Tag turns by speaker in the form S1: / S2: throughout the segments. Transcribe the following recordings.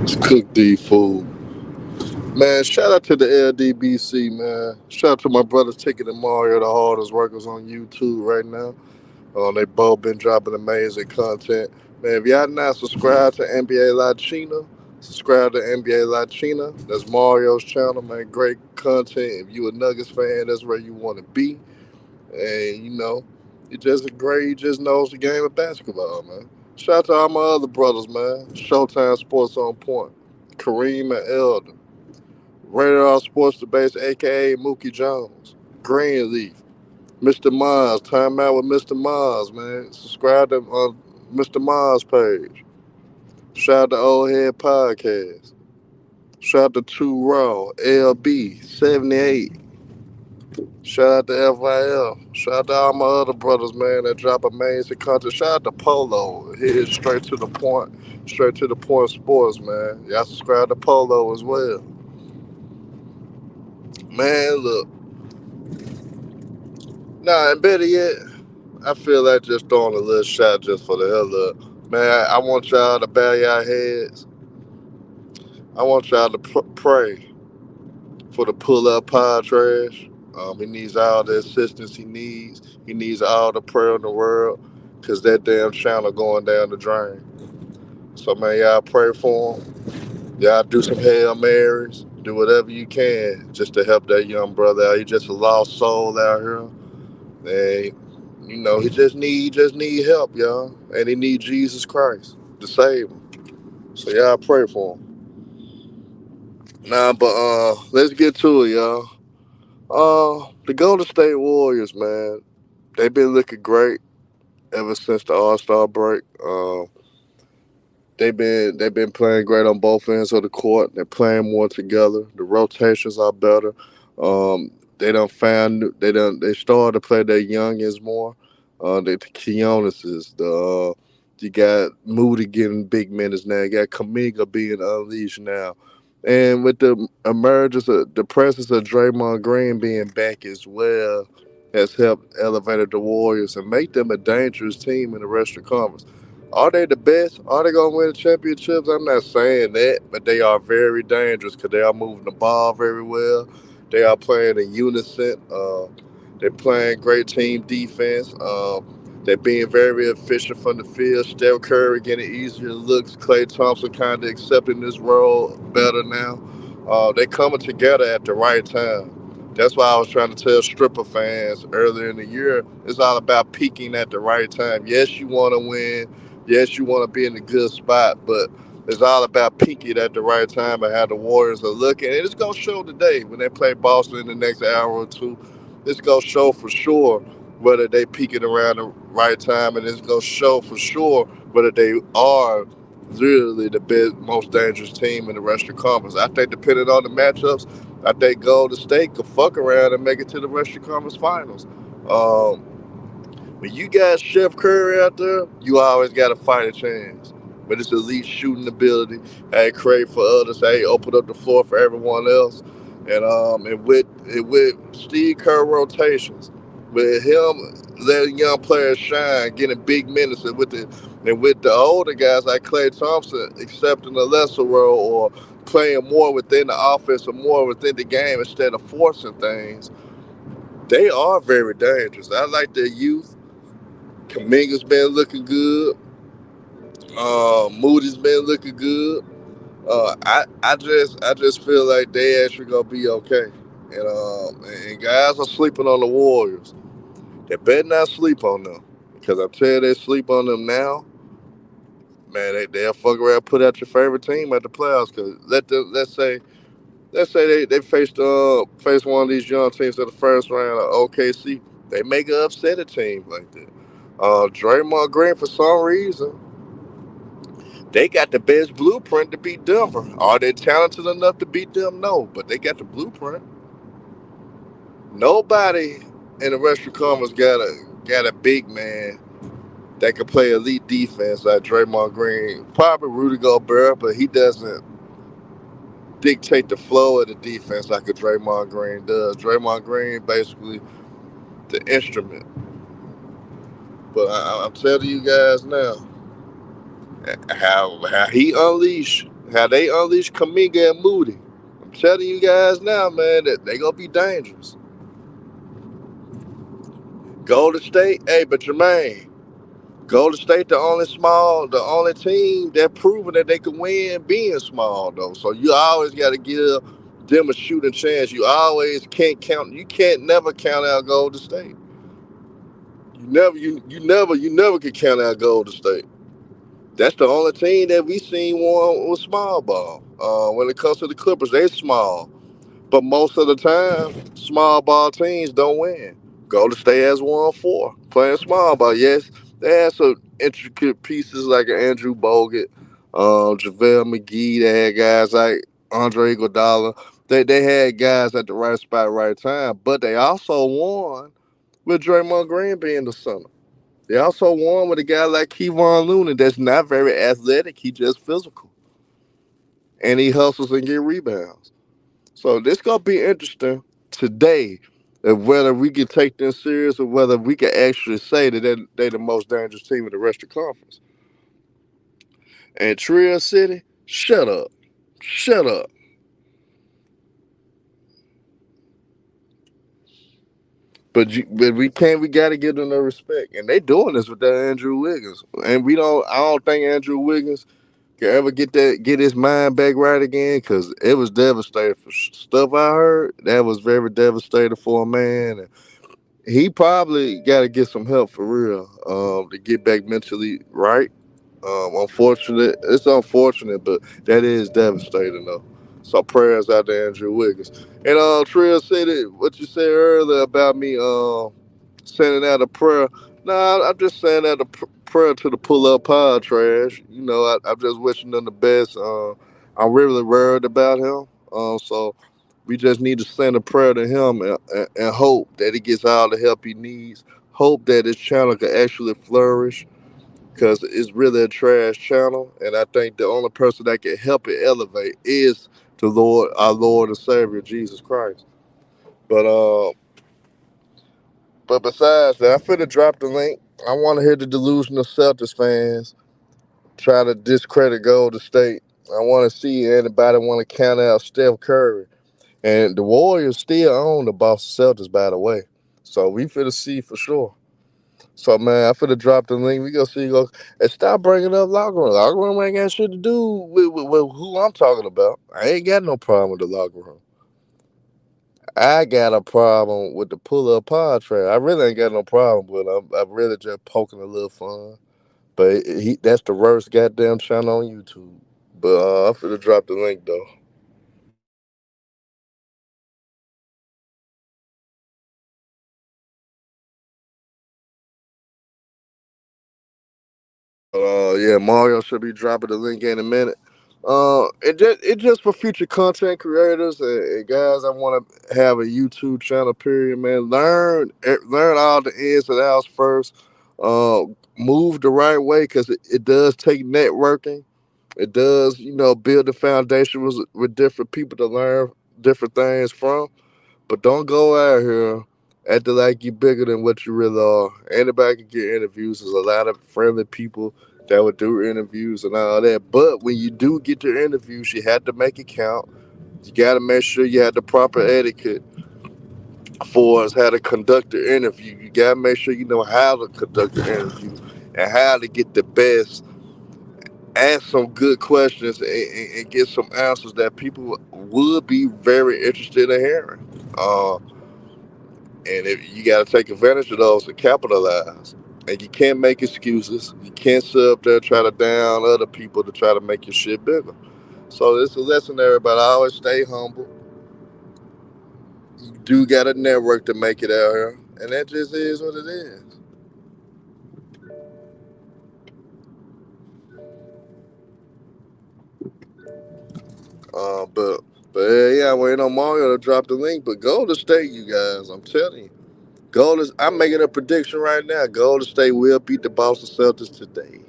S1: It's cook D food. Man, shout out to the LDBC, man. Shout out to my brothers Ticket and Mario, the hardest workers on YouTube right now. They both been dropping amazing content. Man, if y'all not subscribed to NBA Latina, subscribe to NBA Latina. That's Mario's channel, man. Great content. If you a Nuggets fan, that's where you want to be. And he just great. He just knows the game of basketball, man. Shout out to all my other brothers, man. Showtime Sports on Point, Kareem and Elder, Radar Sports Debates, aka Mookie Jones, Greenleaf, Mr. Mars. Time out with Mr. Mars, man. Subscribe to Mr. Mars page. Shout out to Old Head Podcast. Shout out to Two Raw, LB 78. Shout out to FIL. Shout out to all my other brothers, man, that drop amazing content. Shout out to Polo. Hit straight to the point. Straight to the point sports, man. Y'all subscribe to Polo as well. Man, look. Nah, and better yet, I feel like just throwing a little shot just for the hell of it. Man, I want y'all to bow y'all heads. I want y'all to pray for the pull up pod trash. He needs all the assistance he needs. He needs all the prayer in the world because that damn channel going down the drain. So, man, y'all pray for him. Y'all do some Hail Marys. Do whatever you can just to help that young brother out. He just a lost soul out here. And, he just need help, y'all. And he need Jesus Christ to save him. So, y'all pray for him. Nah, but let's get to it, y'all. The Golden State Warriors, man, they've been looking great ever since the All Star break. They've been playing great on both ends of the court. They're playing more together. The rotations are better. They started to play their youngins more. The Keonuses, you got Moody getting big minutes now. You got Kaminga being unleashed now. And with the emergence of the presence of Draymond Green being back as well, has helped elevate the Warriors and make them a dangerous team in the rest of the conference. Are they the best? Are they going to win the championships? I'm not saying that, but they are very dangerous because they are moving the ball very well. They are playing in unison. They're playing great team defense. They're being very efficient from the field. Steph Curry getting easier looks. Klay Thompson kind of accepting this role better now. They're coming together at the right time. That's why I was trying to tell stripper fans earlier in the year. It's all about peaking at the right time. Yes, you want to win. Yes, you want to be in a good spot, but it's all about peaking at the right time and how the Warriors are looking. And it's going to show today when they play Boston in the next hour or two. It's going to show for sure whether they peaking around the right time, and it's going to show for sure whether they are literally the best, most dangerous team in the rest of the conference. I think depending on the matchups, I think Golden State could fuck around and make it to the rest of the conference finals. Um, when you got Chef Curry out there, you always got to fight a chance. But it's elite shooting ability. Hey, create for others. Hey, open up the floor for everyone else. And with Steve Kerr rotations, with him letting young players shine, getting big minutes, and with the older guys like Klay Thompson accepting a lesser role or playing more within the offense or more within the game instead of forcing things, they are very dangerous. I like their youth. Kaminga's been looking good. Moody's been looking good. I just feel like they actually gonna be okay. And guys are sleeping on the Warriors. They better not sleep on them because I tell you, they sleep on them now. Man, they'll fuck around, put out your favorite team at the playoffs. Cause let's say they face one of these young teams in the first round of OKC. They make an upset a team like that. Draymond Green, for some reason, they got the best blueprint to beat Denver. Are they talented enough to beat them? No, but they got the blueprint. Nobody in the rest of the conference got a big man that can play elite defense like Draymond Green. Probably Rudy Gobert, but he doesn't dictate the flow of the defense like a Draymond Green does. Draymond Green basically the instrument. But I'm telling you guys now, how he unleashed How they unleash Kaminga and Moody. I'm telling you guys now, man, that they gonna be dangerous. Golden State, hey, but Jermaine, Golden State the only team that proven that they can win being small though. So you always got to give them a shooting chance. You can't never count out Golden State. You never could count out Golden State. That's the only team that we seen won with small ball. When it comes to the Clippers, they small. But most of the time, small ball teams don't win. Golden State has won four playing small ball. Yes, they had some intricate pieces like Andrew Bogut, JaVale McGee. They had guys like Andre Iguodala. They had guys at the right spot, right time. But they also won with Draymond Green being the center. They also won with a guy like Kevon Looney that's not very athletic. He just physical. And he hustles and get rebounds. So this gonna be interesting today of whether we can take them serious or whether we can actually say that they're the most dangerous team in the rest of the conference. And Trill City, shut up. Shut up. But we gotta give them the respect. And they doing this with that Andrew Wiggins. And I don't think Andrew Wiggins can ever get his mind back right again because it was devastating for stuff I heard. That was very devastating for a man. And he probably got to get some help for real to get back mentally right. It's unfortunate, but that is devastating though. So prayers out to Andrew Wiggins. And Trill City, what you said earlier about me sending out a prayer. Nah, I'm just saying out a prayer to the pull up pod trash. I'm just wishing them the best. I'm really worried about him. So we just need to send a prayer to him and hope that he gets all the help he needs. Hope that his channel can actually flourish because it's really a trash channel. And I think the only person that can help it elevate is the Lord, our Lord and Savior, Jesus Christ. But but besides that, I'm finna drop the link. I want to hear the delusional Celtics fans try to discredit Golden State. I want to see anybody want to count out Steph Curry. And the Warriors still own the Boston Celtics, by the way. So we finna see for sure. So man, I finna drop the link. We gonna see. And stop bringing up locker room. Locker room ain't got shit to do with who I'm talking about. I ain't got no problem with the locker room. I got a problem with the pull up pod trail. I really ain't got no problem with it. I'm really just poking a little fun. But that's the worst goddamn channel on YouTube. But I'm finna drop the link though. Yeah, Mario should be dropping the link in a minute. It just for future content creators and guys that want to have a YouTube channel. Period, man. Learn all the ins and outs first. Uh, Move the right way because it does take networking. It does, build the foundation with different people to learn different things from. But don't go out here acting like you're bigger than what you really are. Anybody can get interviews. There's a lot of friendly people that would do interviews and all that. But when you do get your interviews, you have to make it count. You got to make sure you have the proper etiquette for us how to conduct the interview. You got to make sure you know how to conduct the interview and how to get the best, ask some good questions, and get some answers that people would be very interested in hearing. And if you got to take advantage of those and capitalize. And you can't make excuses. You can't sit up there and try to down other people to try to make your shit bigger. So this is a lesson to everybody. Always stay humble. You do got a network to make it out here. And that just is what it is. Uh, but yeah, I'm waiting on Mario to drop the link. But Golden State, you guys, I'm telling you. I'm making a prediction right now. Golden State will beat the Boston Celtics today.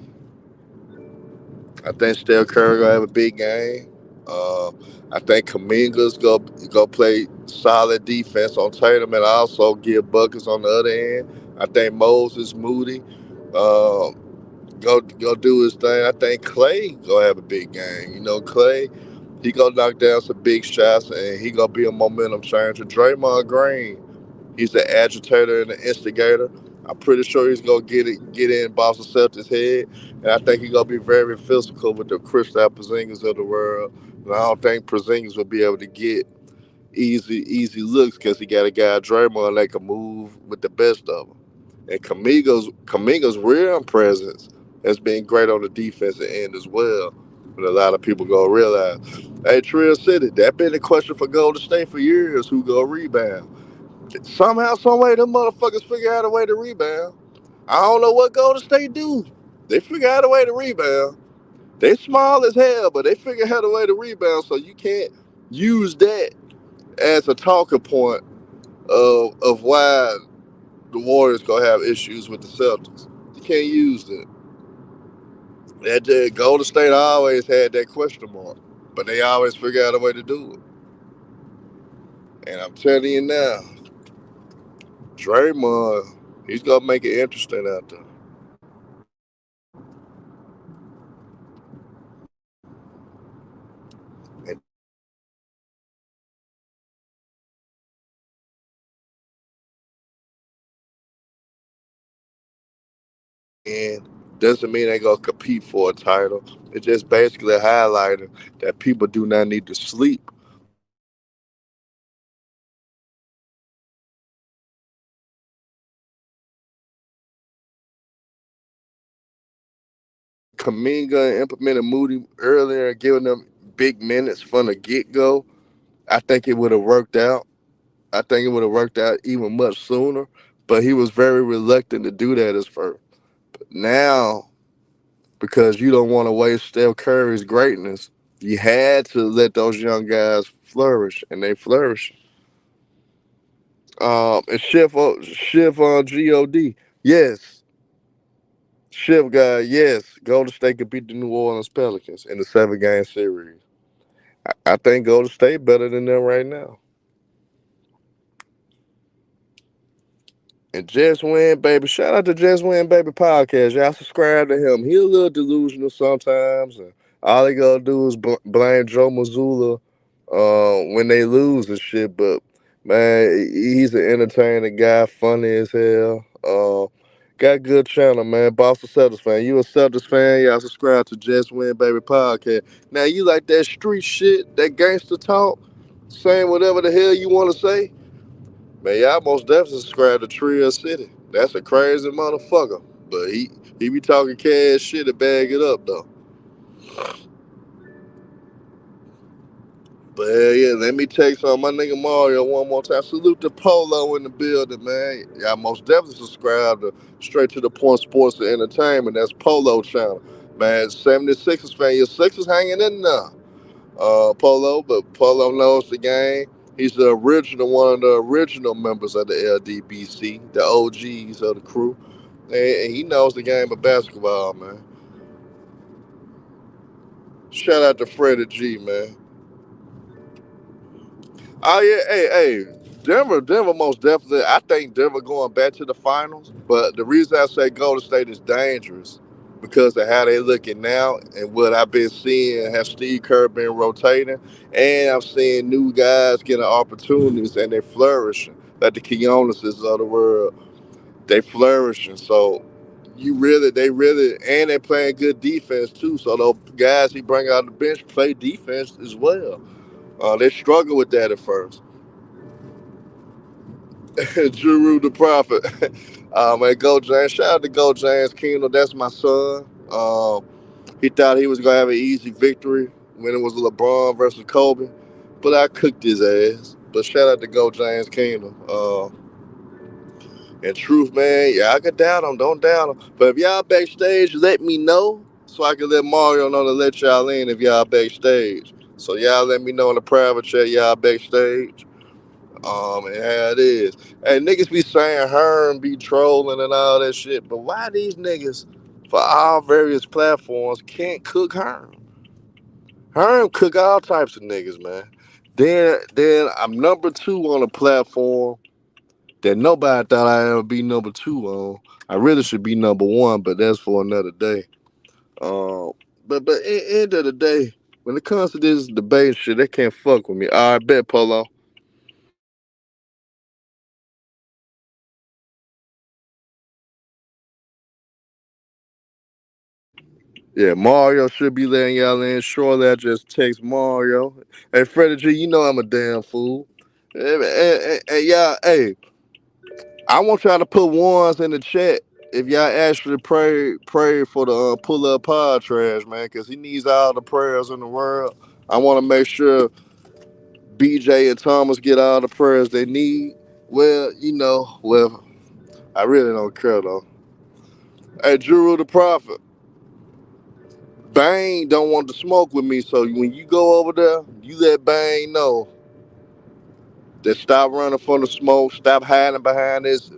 S1: I think Steph Curry gonna have a big game. Uh, I think Kaminga's gonna play solid defense on Tatum and also give buckets on the other end. I think Moses Moody, uh, go do his thing. I think Clay gonna have a big game. You know, Clay, he gonna knock down some big shots and he gonna be a momentum changer. Draymond Green, he's the agitator and the instigator. I'm pretty sure he's gonna get in Boston Celtics' head, and I think he's gonna be very physical with the Kristaps Porzingis of the world. And I don't think Porzingis will be able to get easy looks because he got a guy Draymond that can move with the best of them. And Kaminga's real presence has been great on the defensive end as well. But a lot of people gonna realize, hey, Trill City, that been the question for Golden State for years. Who gonna rebound? Somehow, some way, them motherfuckers figure out a way to rebound. I don't know what Golden State do. They figure out a way to rebound. They small as hell, but they figure out a way to rebound. So you can't use that as a talking point of why the Warriors gonna have issues with the Celtics. You can't use that. That Golden State always had that question mark, but they always figure out a way to do it. And I'm telling you now, Draymond, he's gonna make it interesting out there. And doesn't mean they gonna compete for a title. It's just basically highlighting that people do not need to sleep. Kaminga implemented Moody earlier, giving them big minutes from the get go. I think it would have worked out. I think it would have worked out even much sooner. But he was very reluctant to do that at first. Now, because you don't want to waste Steph Curry's greatness, you had to let those young guys flourish, and they flourish. And shift on God. Yes, shift guy. Yes, Golden State could beat the New Orleans Pelicans in the 7 game series. I think Golden State better than them right now. And Just Win Baby, shout out to Just Win Baby podcast. Y'all subscribe to him. He a little delusional sometimes, and all he gonna do is blame Joe Mazzulla when they lose and shit. But man, he's an entertaining guy, funny as hell. Got good channel, man. Boston Celtics fan. You a Celtics fan? Y'all subscribe to Just Win Baby podcast. Now you like that street shit, that gangster talk, saying whatever the hell you want to say. Man, y'all most definitely subscribe to Trill City. That's a crazy motherfucker. But he be talking cash shit to bag it up though. But hell yeah, let me take some my nigga Mario one more time. Salute to Polo in the building, man. Y'all most definitely subscribe to Straight to the Point Sports and Entertainment. That's Polo channel. Man, 76ers fan. Your Sixers hanging in there. Polo, but Polo knows the game. He's the original, one of the original members of the LDBC, the OGs of the crew, and he knows the game of basketball, man. Shout out to Freddie G, man. Oh yeah, hey, Denver most definitely. I think Denver going back to the finals, but the reason I say Golden State is dangerous because of how they looking now and what I've been seeing. Have Steve Kerr been rotating, and I'm seeing new guys getting opportunities and they're flourishing, like the Keonuses of the world. They flourishing, so they really, and they playing good defense too. So those guys he bring out the bench play defense as well. They struggle with that at first. Drew the Prophet. Man, Go James. Shout out to Go James Kingdom. That's my son. He thought he was gonna have an easy victory when it was LeBron versus Kobe, but I cooked his ass. But shout out to Go James Kingdom. And truth, man, y'all can doubt him. Don't doubt him. But if y'all backstage, let me know so I can let Mario know to let y'all in if y'all backstage. So y'all let me know in the private chat y'all backstage. And how it is. Hey, niggas be saying Herm be trolling and all that shit, but why these niggas for all various platforms can't cook Herm? Herm cook all types of niggas, man. Then I'm number 2 on a platform that nobody thought I'd ever be number two on. I really should be number one, but that's for another day. Um, but end of the day, when it comes to this debate shit, they can't fuck with me. All right, bet Polo. Yeah, Mario should be letting y'all in. Shortly, I just text Mario. Hey, Freddie G, you know I'm a damn fool. Hey, y'all, hey, I want y'all to put ones in the chat if y'all actually pray for the pull up pod trash, man, because he needs all the prayers in the world. I want to make sure BJ and Thomas get all the prayers they need. Well, I really don't care though. Hey, Drew the Prophet, Bang don't want to smoke with me, so when you go over there, you let Bang know that stop running from the smoke, stop hiding behind this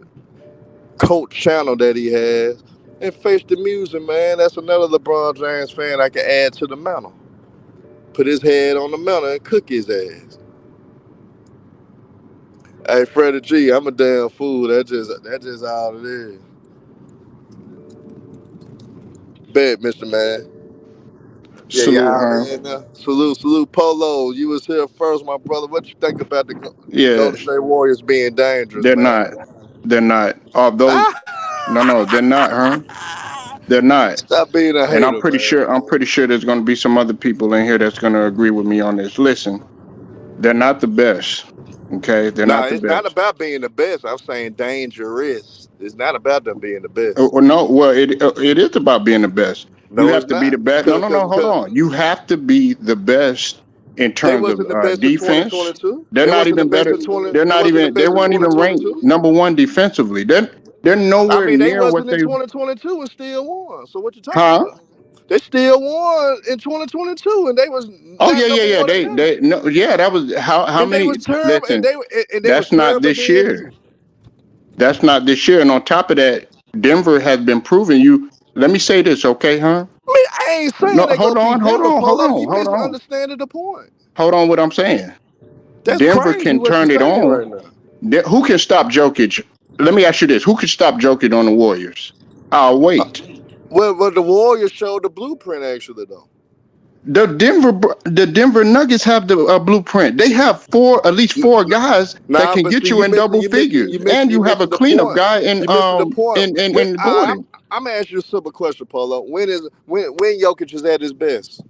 S1: coach channel that he has, and face the music, man. That's another LeBron James fan I can add to the mantle. Put his head on the mantle and cook his ass. Hey, Freddie G, I'm a damn fool. That's just all it is. Bet, Mr. Man. Yeah,
S2: Salute,
S1: y'all
S2: huh?
S1: in there. Salute, Polo. You was here first, my brother. What you think about the
S2: Yeah,
S1: Golden State Warriors being dangerous,
S2: they're
S1: man?
S2: not. They're not. Although, no, they're not, huh? They're not.
S1: Stop being a
S2: And I'm
S1: hater,
S2: pretty
S1: man.
S2: sure. I'm pretty sure there's going to be some other people in here that's going to agree with me on this. Listen, they're not the best. Okay, they're
S1: Nah,
S2: not the
S1: it's not
S2: best.
S1: about being the best. I'm saying dangerous. It's not about them being the best.
S2: Or no, well, it is about being the best. You
S1: No,
S2: have
S1: it's
S2: to be the
S1: not.
S2: best. No,
S1: Cause,
S2: no,
S1: cause,
S2: no. Hold
S1: cause
S2: on. You have to be the best in
S1: they
S2: terms of
S1: wasn't the best in
S2: defense.
S1: 2022.
S2: They're
S1: They
S2: not
S1: wasn't the
S2: even
S1: best
S2: better.
S1: in 20.
S2: They're
S1: They
S2: not
S1: wasn't the
S2: even. They
S1: best in
S2: weren't even ranked
S1: 2022.
S2: number one defensively. They're
S1: I
S2: nowhere
S1: mean, they
S2: near what
S1: wasn't in
S2: they.
S1: 2022 and still won. So what you talking
S2: Huh?
S1: about? They still won in 2022 and they was
S2: Oh
S1: not
S2: yeah, yeah,
S1: number
S2: yeah.
S1: one in
S2: They
S1: nothing.
S2: no, yeah. That was how
S1: And they
S2: many?
S1: was terrible. And
S2: Listen,
S1: they was
S2: that's not
S1: terrible
S2: this
S1: being
S2: year.
S1: here.
S2: That's not this year. And on top of that, Denver has been proving you. Let me say this, okay, huh?
S1: I mean, I ain't
S2: No,
S1: saying they gonna
S2: hold
S1: beat
S2: on, hold
S1: Denver,
S2: on, hold
S1: Polo. You
S2: on, hold on,
S1: misunderstanding the point.
S2: hold on. What I'm saying,
S1: That's
S2: Denver
S1: crazy
S2: can
S1: what you're
S2: turn it
S1: saying
S2: on.
S1: right now.
S2: Who can stop Jokic? Let me ask you this: who can stop Jokic on the Warriors? I'll wait.
S1: Well, the Warriors showed the blueprint actually though.
S2: The Denver Nuggets have the blueprint. They have at least four guys that
S1: Nah,
S2: can
S1: but
S2: get
S1: see,
S2: you in double figures, and
S1: you
S2: you have a
S1: missing the
S2: cleanup
S1: point.
S2: guy
S1: You missing the point.
S2: in Gordon.
S1: I'm gonna ask you a simple question, Polo. When Jokic is at his best?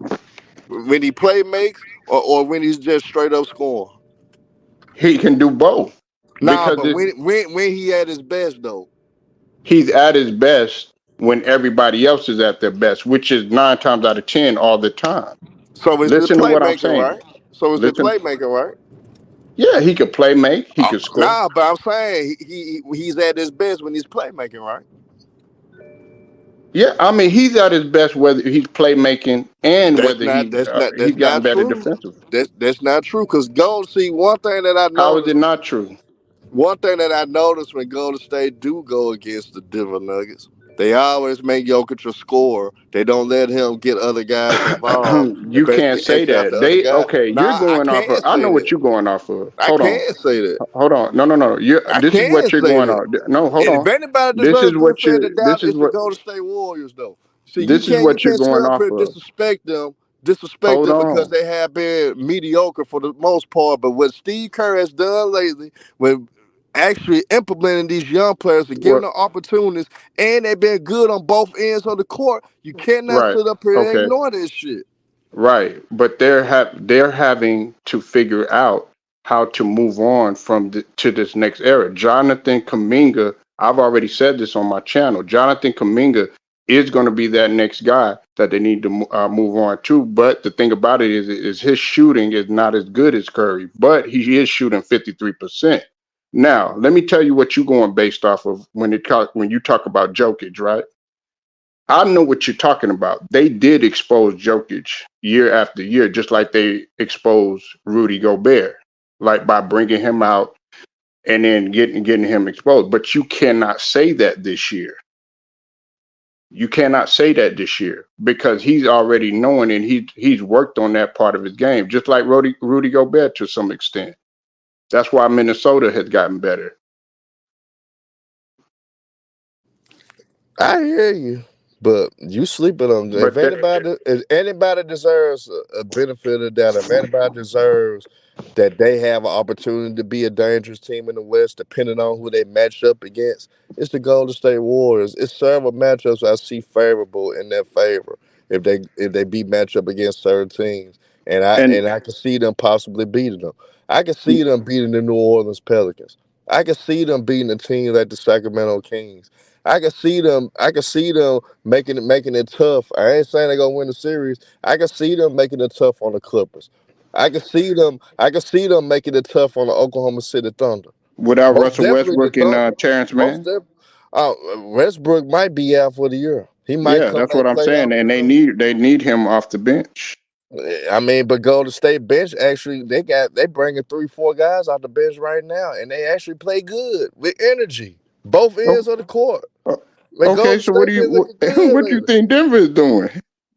S1: When he play makes or when he's just straight up scoring?
S2: He can do both
S1: Nah,
S2: because
S1: but when he at his best though.
S2: he's at his best when everybody else is at their best, which is 9 times out of 10 all the time.
S1: So it's the
S2: Listen to what I'm
S1: playmaking,
S2: saying.
S1: right? So it's the
S2: Listen.
S1: playmaking, right?
S2: Yeah, he could play make. He could score.
S1: Nah, but I'm saying he's at his best when he's playmaking, right?
S2: Yeah, I mean he's at his best whether he's playmaking and
S1: That's
S2: whether
S1: not that's not
S2: he's
S1: that's
S2: gotten
S1: not
S2: better
S1: true.
S2: defensively.
S1: That's not true. Cause Gold see one thing that I
S2: How is it
S1: noticed.
S2: not true?
S1: One thing that I noticed when Golden State do go against the Denver Nuggets, they always make Jokic a score. They don't let him get other guys involved and
S2: You can't
S1: basically
S2: say
S1: X out
S2: that.
S1: the other guy.
S2: You're
S1: Nah, I
S2: going off of.
S1: can
S2: I
S1: say
S2: know
S1: that.
S2: what you're going off of.
S1: I can say that.
S2: Hold on. No, no, no.
S1: I
S2: This is
S1: can
S2: what you're
S1: say
S2: going
S1: that.
S2: on. No, hold
S1: And
S2: on.
S1: if anybody
S2: This is
S1: deserves
S2: what
S1: benefit of the
S2: you're.
S1: doubt, it's the Golden State Warriors, though. See,
S2: This is
S1: you
S2: what you're
S1: can't sit
S2: going
S1: up
S2: off
S1: here and
S2: of.
S1: disrespect
S2: Hold
S1: them because
S2: on.
S1: they have been mediocre for the most part. But what Steve Kerr has done lately, when actually implementing these young players and giving
S2: What?
S1: them opportunities, and they've been good on both ends of the court, you cannot
S2: Right.
S1: sit up here and
S2: Okay.
S1: ignore this shit.
S2: Right, but they're having to figure out how to move on to this next era. Jonathan Kaminga, I've already said this on my channel. Jonathan Kaminga is going to be that next guy that they need to move on to. But the thing about it is his shooting is not as good as Curry, but he is shooting 53%. Now, let me tell you what you're going based off of when you talk about Jokic, right? I know what you're talking about. They did expose Jokic year after year, just like they exposed Rudy Gobert, like by bringing him out and then getting him exposed. But you cannot say that this year. You cannot say that this year because he's already knowing and he's worked on that part of his game, just like Rudy Gobert to some extent. That's why Minnesota has gotten better.
S1: I hear you, but you sleeping on
S2: But
S1: if anybody deserves a benefit of the doubt, if anybody deserves that they have an opportunity to be a dangerous team in the West, depending on who they match up against, it's the Golden State Warriors. It's several matchups I see favorable in their favor if they be match up against certain teams,
S2: and
S1: and I can see them possibly beating them. I can see them beating the New Orleans Pelicans. I can see them beating a team like the Sacramento Kings. I can see them making it tough. I ain't saying they're gonna win the series. I can see them making it tough on the Clippers. I can see them making it tough on the Oklahoma City Thunder.
S2: without
S1: Most
S2: Russell
S1: definitely the
S2: Westbrook and
S1: Thunder.
S2: Terrence
S1: Most
S2: Mann.
S1: definitely. Westbrook might be out for the year. He might
S2: Yeah,
S1: come
S2: that's what
S1: back
S2: I'm saying.
S1: playoff
S2: And
S1: time.
S2: they need him off the bench.
S1: I mean, but Golden State bench actually they bringing 3 4 guys off the bench right now, and they actually play good with energy, both
S2: Oh,
S1: ends of the court.
S2: uh,
S1: Like
S2: okay,
S1: Golden
S2: so what do
S1: State been
S2: you
S1: looking good
S2: what do you
S1: lately.
S2: think Denver is doing?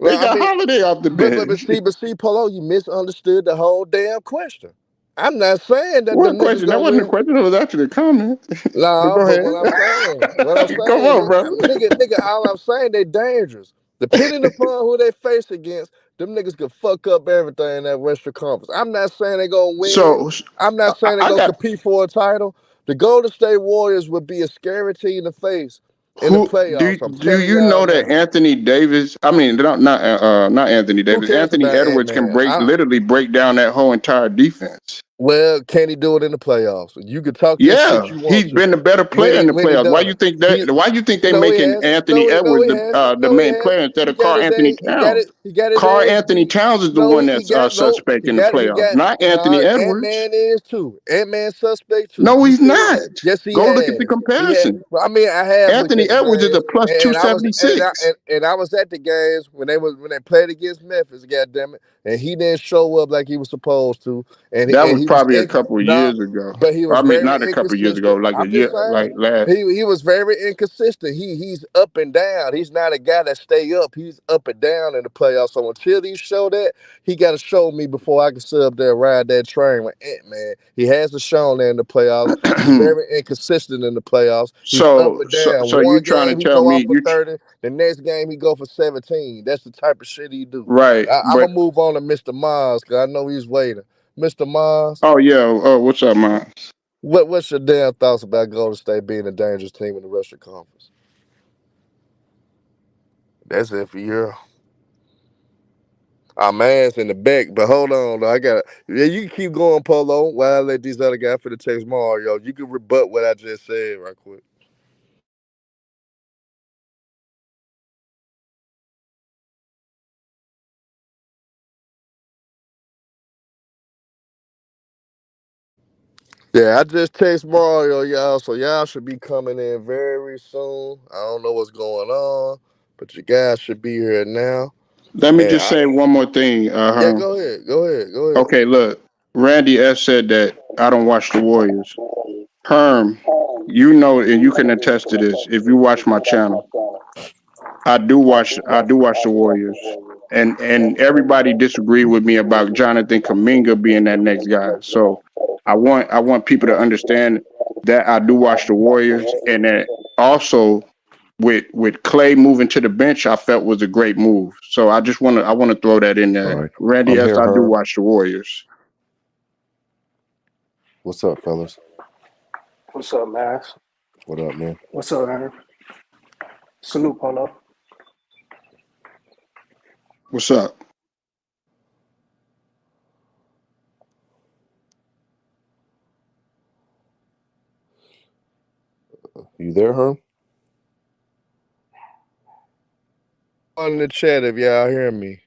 S2: They
S1: Well, I
S2: got
S1: mean,
S2: Holiday off the bench.
S1: but see, Polo, you misunderstood the whole damn question. I'm not saying that
S2: What
S1: them niggas
S2: question? That
S1: gonna
S2: wasn't a
S1: win.
S2: question. It was actually a comment. But
S1: Nah,
S2: go
S1: but
S2: ahead.
S1: what I'm
S2: Come
S1: saying,
S2: on, bro.
S1: nigga, all I'm saying, they dangerous. Depending upon who they face against, them niggas can fuck up everything in that Western Conference. I'm not saying they gonna win.
S2: So
S1: I'm not saying they
S2: I
S1: gonna
S2: got
S1: compete for a title. The Golden State Warriors would be a scary team to face in the
S2: who
S1: playoffs. I'm
S2: do
S1: telling
S2: you
S1: y'all
S2: know that
S1: now.
S2: Anthony Davis? I mean, not Anthony
S1: Who
S2: Davis.
S1: cares
S2: Anthony
S1: about Ant
S2: Edwards can
S1: Man?
S2: literally break down that whole entire defense.
S1: Well, can he do it in the playoffs? You can talk that shit
S2: Yeah,
S1: you want
S2: he's
S1: to.
S2: been the better player in the
S1: When he
S2: playoffs. Why
S1: done
S2: you
S1: it?
S2: think
S1: He
S2: that? Why you think they
S1: no he
S2: making
S1: hasn't.
S2: Anthony
S1: No
S2: Edwards
S1: he hasn't.
S2: the
S1: No he
S2: main player
S1: hasn't.
S2: instead of Carl Anthony Towns?
S1: He got his
S2: Carl
S1: ass
S2: Anthony
S1: beat.
S2: Towns is the
S1: No,
S2: one that's suspect in the
S1: he
S2: playoffs,
S1: got
S2: not
S1: nah
S2: Anthony
S1: Ant
S2: Edwards.
S1: Man is too. Ant Man suspect too.
S2: No,
S1: You
S2: he's
S1: still
S2: not.
S1: yes he
S2: Go look at the
S1: has. He had
S2: comparison.
S1: well, I mean I have looked
S2: Anthony
S1: at the
S2: Edwards is a
S1: games
S2: plus two
S1: and I was
S2: seventy six.
S1: and I was at the games when they played against Memphis, goddamn it, and he didn't show up like he was supposed to
S2: That
S1: and
S2: was
S1: he was
S2: probably a couple of
S1: nah,
S2: years ago.
S1: but he was
S2: I mean,
S1: very
S2: not a couple of years ago,
S1: inconsistent.
S2: like a
S1: I'm just
S2: year,
S1: saying
S2: like last.
S1: he was very inconsistent. He's up and down. He's not a guy that stay up. He's up and down in the playoffs. So until he show that, he got to show me before I can sit up there and ride that train with Ant Man. He hasn't shown that in the playoffs. He's very inconsistent in the playoffs. He's up and down.
S2: So you
S1: One
S2: trying to
S1: game he
S2: tell
S1: go
S2: me
S1: off for 30. The next game he go for 17. That's the type of shit he do.
S2: right?
S1: I'm
S2: But
S1: gonna move on to Mr. Mars because I know he's waiting. Mr. Mars,
S2: oh yeah, oh what's up, man?
S1: what's your damn thoughts about Golden State being a dangerous team in the Western Conference? That's it for you. Our man's in the back, but hold on, though. I got yeah. You can keep going, Polo. While I let these other guys for the text Mario. You can rebut what I just said right quick. Yeah, I just text Mario, y'all. So y'all should be coming in very soon. I don't know what's going on, but you guys should be here now.
S2: Let me
S1: And
S2: just say one more thing.
S1: yeah, go ahead, go ahead, go ahead.
S2: Okay, look, Randy S said that I don't watch the Warriors. Herm, you know, and you can attest to this. If you watch my channel, I do watch the Warriors, and everybody disagreed with me about Jonathan Kaminga being that next guy. So I want people to understand that I do watch the Warriors, and that also with Clay moving to the bench, I felt was a great move. So I want to throw that in
S3: All
S2: there.
S3: right.
S2: Randy
S3: I'm
S2: S,
S3: here,
S2: I do
S3: Herm.
S2: watch the Warriors.
S3: What's up, fellas?
S4: What's up, Max?
S3: What up, man?
S4: What's up, Aaron? Salute, Polo.
S2: What's up?
S3: You there, Herm?
S1: On the chat if y'all hear me.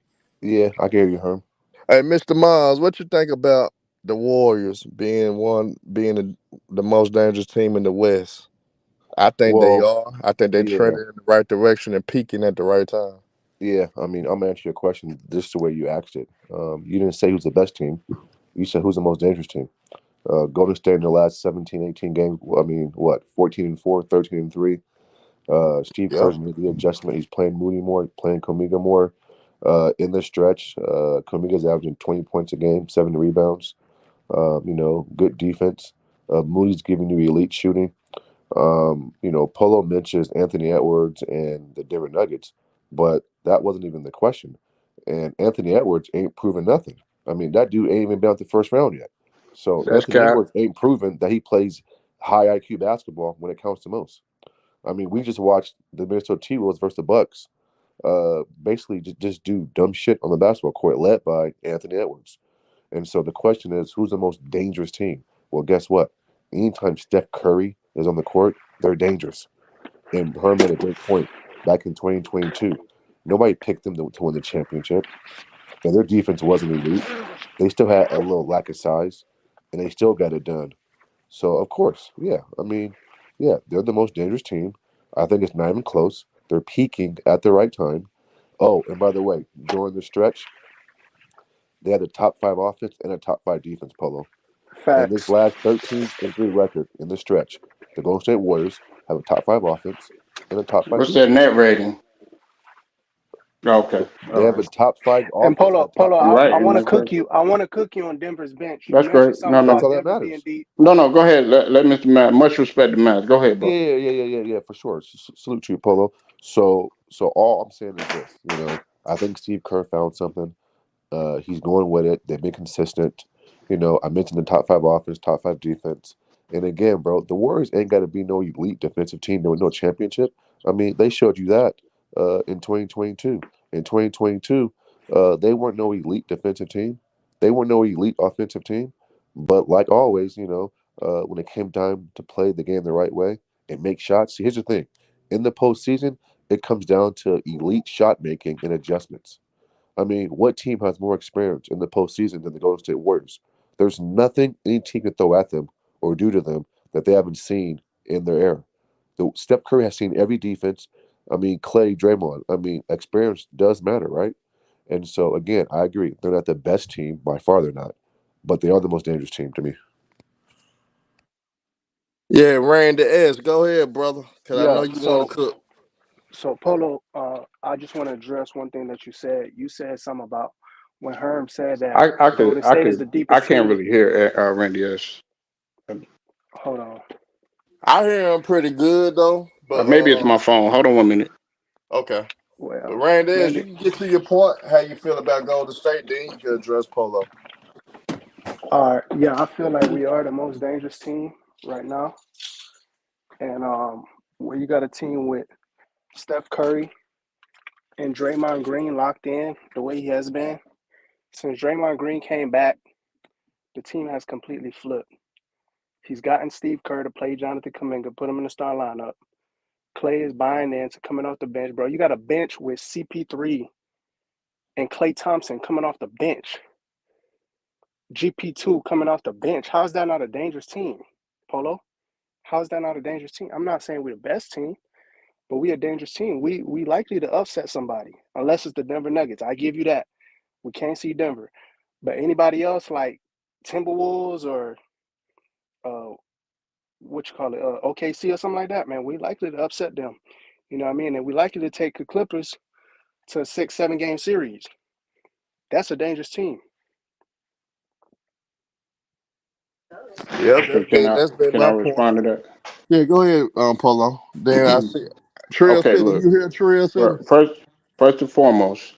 S3: Yeah, I can hear you, Herm.
S1: Hey, Mr. Miles, what you think about the Warriors being the most dangerous team in the West? I think they
S3: Well,
S1: are. I think they
S3: yeah,
S1: trending in the right direction and peaking at the right time.
S3: yeah. I mean, I'm gonna answer your question just the way you asked it. You didn't say who's the best team. You said who's the most dangerous team. Golden State in the last 17, 18 games. I mean, what, 14-4, 13-3. Steve Yeah. Kerr's made the adjustment. He's playing Moody more, playing Komiga more. In the stretch, Komiga's averaging 20 points a game, 7 rebounds. Good defense. Moody's giving you elite shooting. Polo mentions Anthony Edwards and the Denver Nuggets, but that wasn't even the question. And Anthony Edwards ain't proven nothing. I mean, that dude ain't even been out the first round yet. So
S2: That's
S3: Anthony
S2: cap.
S3: Edwards ain't proven that he plays high IQ basketball when it counts the most. I mean, we just watched the Minnesota T-Wolves versus the Bucks. Basically just do dumb shit on the basketball court, led by Anthony Edwards. And so the question is, who's the most dangerous team? Well, guess what? Anytime Steph Curry is on the court, they're dangerous. And Herm made a great point back in 2022. Nobody picked them to win the championship, and their defense wasn't elite. They still had a little lack of size, and they still got it done. So, of course, yeah. I mean, yeah, they're the most dangerous team. I think it's not even close. They're peaking at the right time. Oh, and by the way, during the stretch, they had a top five offense and a top five defense, Polo. In this
S4: Facts.
S3: last 13-3 record in the stretch, the Golden State Warriors have a top five offense and a top five
S2: What's their
S3: defense.
S2: net rating? Okay,
S3: They
S2: all
S3: have a
S2: right.
S3: top five
S4: And
S3: offense and
S4: Polo,
S3: a top
S4: Polo,
S3: five
S2: You're right,
S4: I
S2: and
S4: want to
S3: defense.
S2: that's great.
S4: cook you. I want to cook you on Denver's bench. You
S2: That's
S4: mentioned
S2: great.
S4: something
S2: No,
S3: That's
S2: no,
S4: about
S3: all that
S4: Denver being
S3: matters.
S4: deep.
S2: no. Go ahead. Let Mr. Matt. Much respect to Matt. Go ahead, bro.
S3: Yeah, for sure. Salute to you, Polo. So all I'm saying is this. I think Steve Kerr found something. He's going with it. They've been consistent. I mentioned the top five offense, top five defense. And again, bro, the Warriors ain't got to be no elite defensive team. There was no championship. I mean, they showed you that in 2022. In 2022, they weren't no elite defensive team. They weren't no elite offensive team. But like always, when it came time to play the game the right way and make shots, see, here's the thing. In the postseason, it comes down to elite shot making and adjustments. I mean, what team has more experience in the postseason than the Golden State Warriors? There's nothing any team can throw at them or do to them that they haven't seen in their era. Steph Curry has seen every defense. I mean, Clay, Draymond. I mean, experience does matter, right? And so, again, I agree. They're not the best team. By far, they're not. But they are the most dangerous team to me.
S1: Yeah, Randy S. Go ahead, brother. Cause I know
S4: Yeah.
S1: you want to
S4: So,
S1: cook.
S4: so Polo, I just want to address one thing that you said. You said something about when Herm said that
S2: I could
S4: Golden State is the
S2: I
S4: deepest
S2: can't
S4: team.
S2: really hear Randy S.
S4: Hold on.
S1: I hear him pretty good though, but
S2: Maybe it's my phone. Hold on 1 minute.
S1: okay. But
S4: Well,
S1: Randy S, you
S4: Randy.
S1: can get to your point. How you feel about Golden State? Then you can address Polo.
S4: All right. Yeah, I feel like we are the most dangerous team right now, and where you got a team with Steph Curry and Draymond Green locked in the way he has been since Draymond Green came back. The team has completely flipped. He's gotten Steve Kerr to play Jonathan Kuminga, put him in the star lineup. Clay is buying into coming off the bench, bro. You got a bench with CP3 and Clay Thompson coming off the bench. GP2 coming off the bench. How's that not a dangerous team, Polo? How's that not a dangerous team? I'm not saying we're the best team, but we a dangerous team. We likely to upset somebody, unless it's the Denver Nuggets. I give you that. We can't see Denver. But anybody else like Timberwolves or uh, what you call it, OKC or something like that, man, we likely to upset them. You know what I mean? And we likely to take the Clippers to a 6, 7 game series. That's a dangerous team.
S1: Yep,
S2: Okay,
S1: that's been
S2: can I
S1: my point.
S2: respond to that?
S1: Yeah, go ahead, Polo. Then I see Trail
S2: Okay,
S1: City.
S2: look.
S1: You hear Trail City?
S2: First and foremost,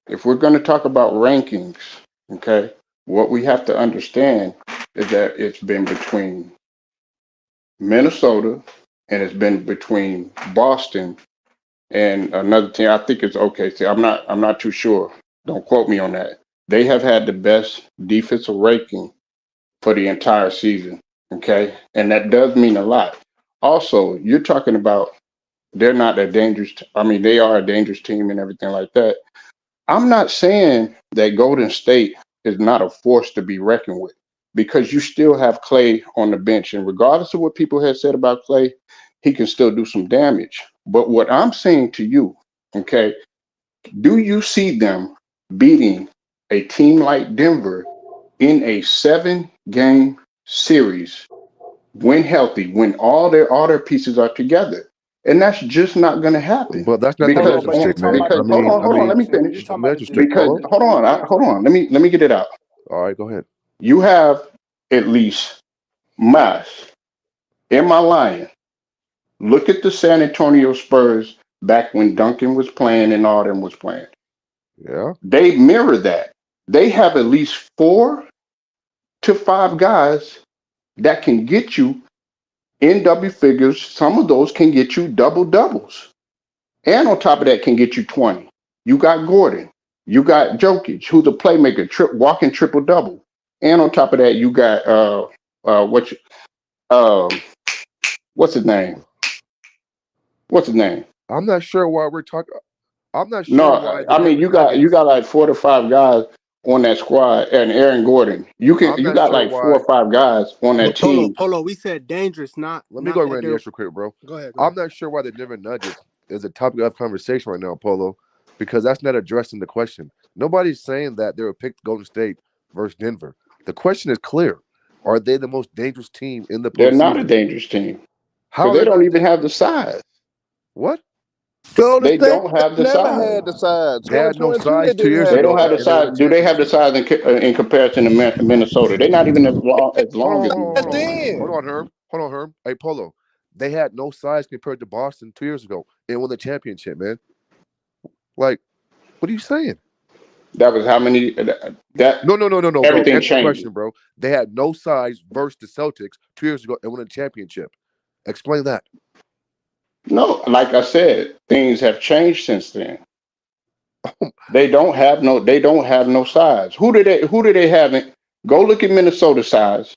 S2: if we're going to talk about rankings, okay, what we have to understand is that it's been between Minnesota and it's been between Boston and another team. I think it's OKC. I'm not too sure. Don't quote me on that. They have had the best defensive ranking for the entire season. Okay. And that does mean a lot. Also, you're talking about they're not a dangerous, I mean, they are a dangerous team and everything like that. I'm not saying that Golden State is not a force to be reckoned with because you still have Clay on the bench. And regardless of what people have said about Clay, he can still do some damage. But what I'm saying to you, okay, do you see them beating a team like Denver in a 7 game series when healthy, when all their pieces are together? And that's just not going to happen
S3: Well, that's not the
S4: Polo,
S2: because
S4: but
S3: measuring
S4: you're
S3: stick,
S4: talking
S3: man.
S4: about the
S2: hold
S4: Denver
S2: on, let me
S4: champs, and you're
S2: finish.
S3: The
S4: talking about the
S3: measuring stick,
S4: Denver
S2: Because
S3: Polo.
S4: defending champs,
S2: hold
S4: though.
S2: on, let me get it out.
S3: All right, go ahead.
S2: You have at least Mas, am I lying? Look at the San Antonio Spurs back when Duncan was playing and all them was playing.
S3: Yeah.
S2: They mirror that. They have at least 4 to 5 guys that can get you in double figures. Some of those can get you double doubles. And on top of that, can get you 20. You got Gordon. You got Jokic, who's a playmaker, walking triple double. And on top of that, you got what? Um, what's his name? What's his name?
S3: I'm not sure why we're talking. I'm not sure why
S2: No,
S3: the
S2: I mean
S3: Denver
S2: you
S3: Nuggets.
S2: got like 4 to 5 guys on that squad, and Aaron Gordon.
S3: I'm
S2: You
S3: not
S2: got
S3: sure
S2: like four
S3: why.
S2: or five guys on that
S4: But Polo,
S2: team.
S4: Polo, we said dangerous, not
S3: Let me go
S4: that
S3: around the
S4: they're.
S3: extra quick, bro.
S4: Go ahead, go
S3: I'm
S4: ahead.
S3: not sure why the Denver Nuggets is a topic of conversation right now, Polo, because that's not addressing the question. Nobody's saying that they were picked Golden State versus Denver. The question is clear: are they the most dangerous team in the
S2: They're not a
S3: postseason?
S2: dangerous team
S3: How
S2: because
S3: are
S2: they
S3: they
S2: don't
S3: not
S2: even have the
S3: dangerous?
S2: size.
S3: What?
S1: Golden
S2: They
S1: State
S2: don't have the
S1: never
S2: size.
S1: had the sides.
S3: They had no
S1: 2022, they
S3: size two
S1: didn't
S3: years
S1: have
S2: They
S1: the
S2: don't
S3: ago,
S2: have the
S3: and they
S1: sides.
S3: won a
S2: size. Do they have the
S3: championship.
S2: size in comparison to Minnesota? They're not even as long as
S3: Hold
S1: That's
S3: on,
S2: Minnesota.
S1: then.
S3: hold on, Herm. Hold on, Herm. Hey, Polo. They had no size compared to Boston 2 years ago and won the championship, man. Like, what are you saying?
S2: That was how many. That
S3: No, bro.
S2: everything
S3: Answer the
S2: changes.
S3: question, bro. They had no size versus the Celtics 2 years ago and won a championship. Explain that.
S2: No, like I said, things have changed since then. They don't have no. They don't have no size. Who do they have? Go look at Minnesota size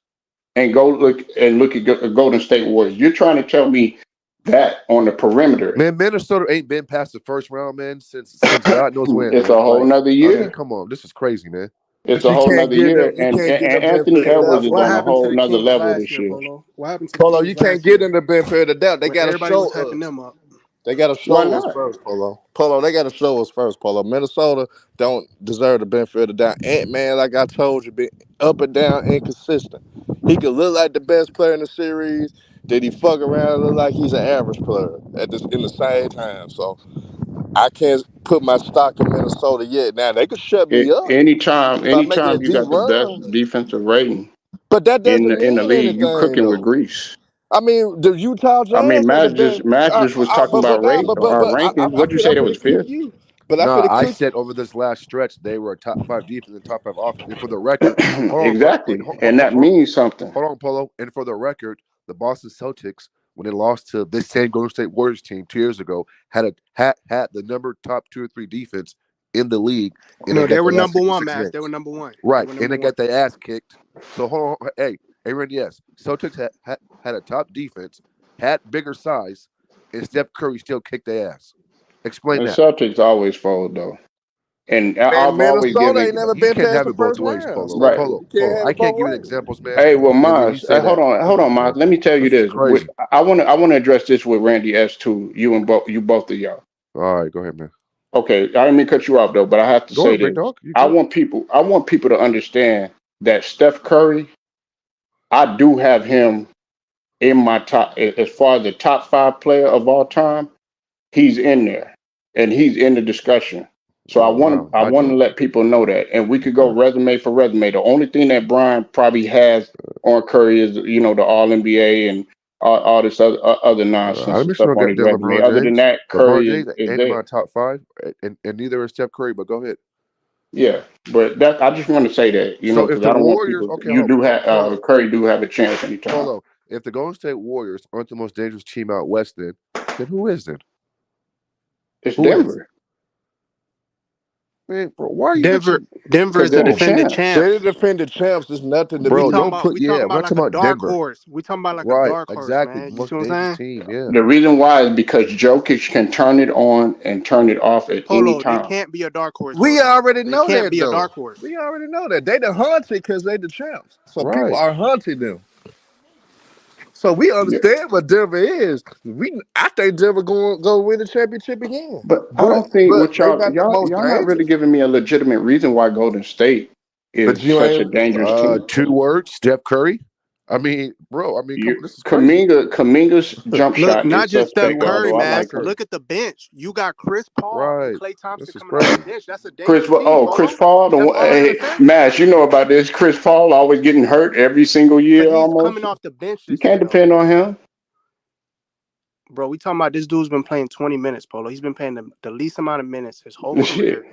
S2: and look at Golden State Warriors. You're trying to tell me that on the perimeter,
S3: Man, Minnesota ain't been past the first round, man, since God knows when,
S2: it's a
S3: man.
S2: whole
S3: Like,
S2: nother
S3: I mean,
S2: year.
S3: come on. This is crazy, man.
S2: It's
S3: This
S2: a
S3: is
S1: You
S2: whole
S1: can't
S2: nother
S1: get them.
S2: year,
S1: You can't get
S2: and
S1: them benefit
S2: Anthony
S1: of the
S2: Edwards
S1: doubt.
S2: is
S4: What
S2: on a
S4: happened to
S2: whole
S4: the
S2: nother
S4: Kings
S2: level
S4: last
S2: this
S4: year,
S2: year.
S4: Polo? What happened to the
S1: Polo, you
S4: Kings
S1: can't
S4: last
S1: get
S4: year
S1: them the benefit of the doubt. They
S4: when
S1: got to
S4: everybody was
S1: show
S4: hyping
S1: us.
S4: them up?
S1: They got to
S2: Why
S1: show us
S2: not?
S1: first, Polo. Polo, they got to show us first, Polo. Minnesota don't deserve the benefit of the doubt. Ant-Man, like I told you, been up and down, inconsistent. He could look like the best player in the series. Did he fuck around and look like he's an average player in the same time? So I can't put my stock in Minnesota yet. Now, they could shut me up by making a
S2: Anytime you
S1: deep
S2: got the best
S1: run.
S2: defensive rating
S1: But that doesn't
S2: in the
S1: mean
S2: league, you
S1: anything,
S2: cooking with
S1: though.
S2: grease.
S1: I mean, the Utah
S2: I mean,
S1: Jazz had the best,
S2: Matt just was talking
S1: but
S2: about
S1: nah,
S2: our
S1: but
S2: rankings.
S1: I
S2: What'd you
S1: feel
S2: say
S1: I'm
S2: that was
S1: finna cook
S2: fifth?
S1: you, but I
S3: Nah,
S1: finna
S3: I
S1: cook.
S3: said over this last stretch they were a top five defense and top five offense. And for the record, hold on, bro.
S2: Exactly, and that means something.
S3: Hold on, Polo. And for the record, the Boston Celtics, when they lost to this same Golden State Warriors team 2 years ago, had the number top 2 or 3 defense in the league, and they
S4: No, they
S3: got
S4: were
S3: their ass
S4: number
S3: kicked in
S4: one,
S3: six
S4: Max. They were
S3: games.
S4: number one. They
S3: Right,
S4: were
S3: and
S4: number
S3: they
S4: one.
S3: got their ass kicked. So hold on, hey, Aaron, yes, Celtics had a top defense, had bigger size, and Steph Curry still kicked their ass. Explain
S2: The
S3: that.
S2: Celtics always fold though, and
S1: Man,
S2: I've always
S1: Minnesota ain't
S2: given
S1: never
S3: You
S1: been
S3: can't
S1: past
S3: have
S1: the
S3: it both
S1: first
S3: ways,
S1: round,
S3: Polo.
S2: right.
S1: so
S3: Polo,
S1: you can't
S3: Polo.
S1: have
S3: I
S1: it
S3: can't
S1: both
S3: give you the
S1: ways.
S3: examples, man,
S2: Hey, well,
S3: and then you
S2: Mars,
S3: say that.
S2: hold on, Mars. Let me tell you
S3: This is
S2: this.
S3: crazy.
S2: I want to address this with Randy S too. You both of y'all.
S3: All right, go ahead, man.
S2: Okay, I didn't mean to cut you off though, but I have to
S3: Go
S2: say
S3: ahead, big
S2: this.
S3: dog. You good?
S2: I want people to understand that Steph Curry, I do have him in my top as far as the top 5 player of all time. He's in there, and he's in the discussion. So
S3: Oh wow,
S2: I
S3: I
S2: want to
S3: don't.
S2: let people know that, and we could go
S3: Okay.
S2: resume for resume. The only thing that Brian probably has on Curry is the All NBA and all this other nonsense
S3: I'm
S2: and
S3: just
S2: stuff
S3: gonna
S2: on
S3: get
S2: his
S3: damn
S2: resume.
S3: LeBron
S2: Other than
S3: James.
S2: that,
S3: LeBron
S2: Curry
S3: James
S2: is
S3: ain't in my
S2: there.
S3: top five, and neither is Steph Curry. But go ahead.
S2: Yeah, but that I just want to say that
S3: So if
S2: because
S3: the
S2: I don't want
S3: Warriors,
S2: people.
S3: okay,
S2: You do have
S3: Polo,
S2: Curry do have a chance anytime.
S3: Polo, if the Golden State Warriors aren't the most dangerous team out west, then who is then?
S2: It's
S3: Who is?
S2: Denver
S3: Man, bro, why are you
S4: Denver,
S3: mentioning?
S4: Denver
S2: because
S4: is the
S2: they're the
S3: Bro,
S4: defending
S2: champs.
S1: They're
S4: champs.
S1: the defending champs. There's nothing to
S4: We
S1: be.
S3: bro,
S4: talking
S3: don't
S4: about
S3: put.
S4: we
S3: Yeah,
S4: talking
S3: we're
S4: about like
S3: talking
S4: a
S3: about
S4: dark
S3: Denver.
S4: horse. We talking about like a
S3: Right,
S4: dark horse,
S3: exactly.
S4: man.
S3: The
S4: You see
S3: most
S4: what I'm
S3: dangerous
S4: saying?
S3: team. Yeah.
S2: The reason why is because Jokic can turn it on and turn it off at any
S4: Polo, they
S2: time.
S4: can't be a dark horse though,
S1: We
S4: dog.
S1: already
S4: They
S1: know
S4: can't
S1: that,
S4: be a
S1: though.
S4: dark horse.
S1: We already know that they the hunted because they the champs. So people
S3: Right.
S1: are hunting them. So we
S2: Yeah.
S1: understand what Denver is. I think Denver going go win the championship again.
S2: But I
S1: But
S2: don't think what
S1: they not the most
S2: y'all not really
S1: dangerous.
S2: giving me a legitimate reason why Golden State
S1: But
S2: is
S1: you
S2: such a
S1: ain't.
S2: dangerous team.
S3: 2 words. Steph Curry. I mean, bro. I mean, come on.
S2: You
S3: This is crazy.
S2: Kaminga's jump
S4: Look,
S2: shot
S4: not
S2: is
S4: just Steph
S2: suspect,
S3: Come on,
S4: Curry,
S2: although I
S3: bro.
S2: like
S4: Max.
S2: her.
S4: Look at the bench. You got Chris Paul and
S3: Right.
S4: Klay Thompson
S3: This is
S4: coming off the
S3: crazy.
S4: bench. That's a dangerous team,
S2: Chris
S4: Polo.
S2: Paul,
S4: That's all I gotta
S2: hey,
S4: say.
S2: Mash, you know about this. Chris Paul always getting hurt every single
S4: But
S2: year
S4: he's
S2: almost.
S4: coming off the bench
S2: You
S4: this year,
S2: can't
S4: though.
S2: depend on him.
S4: Bro, we talking about this dude's been playing 20 minutes, Polo. He's been playing the least amount of minutes his whole
S2: Shit.
S4: career.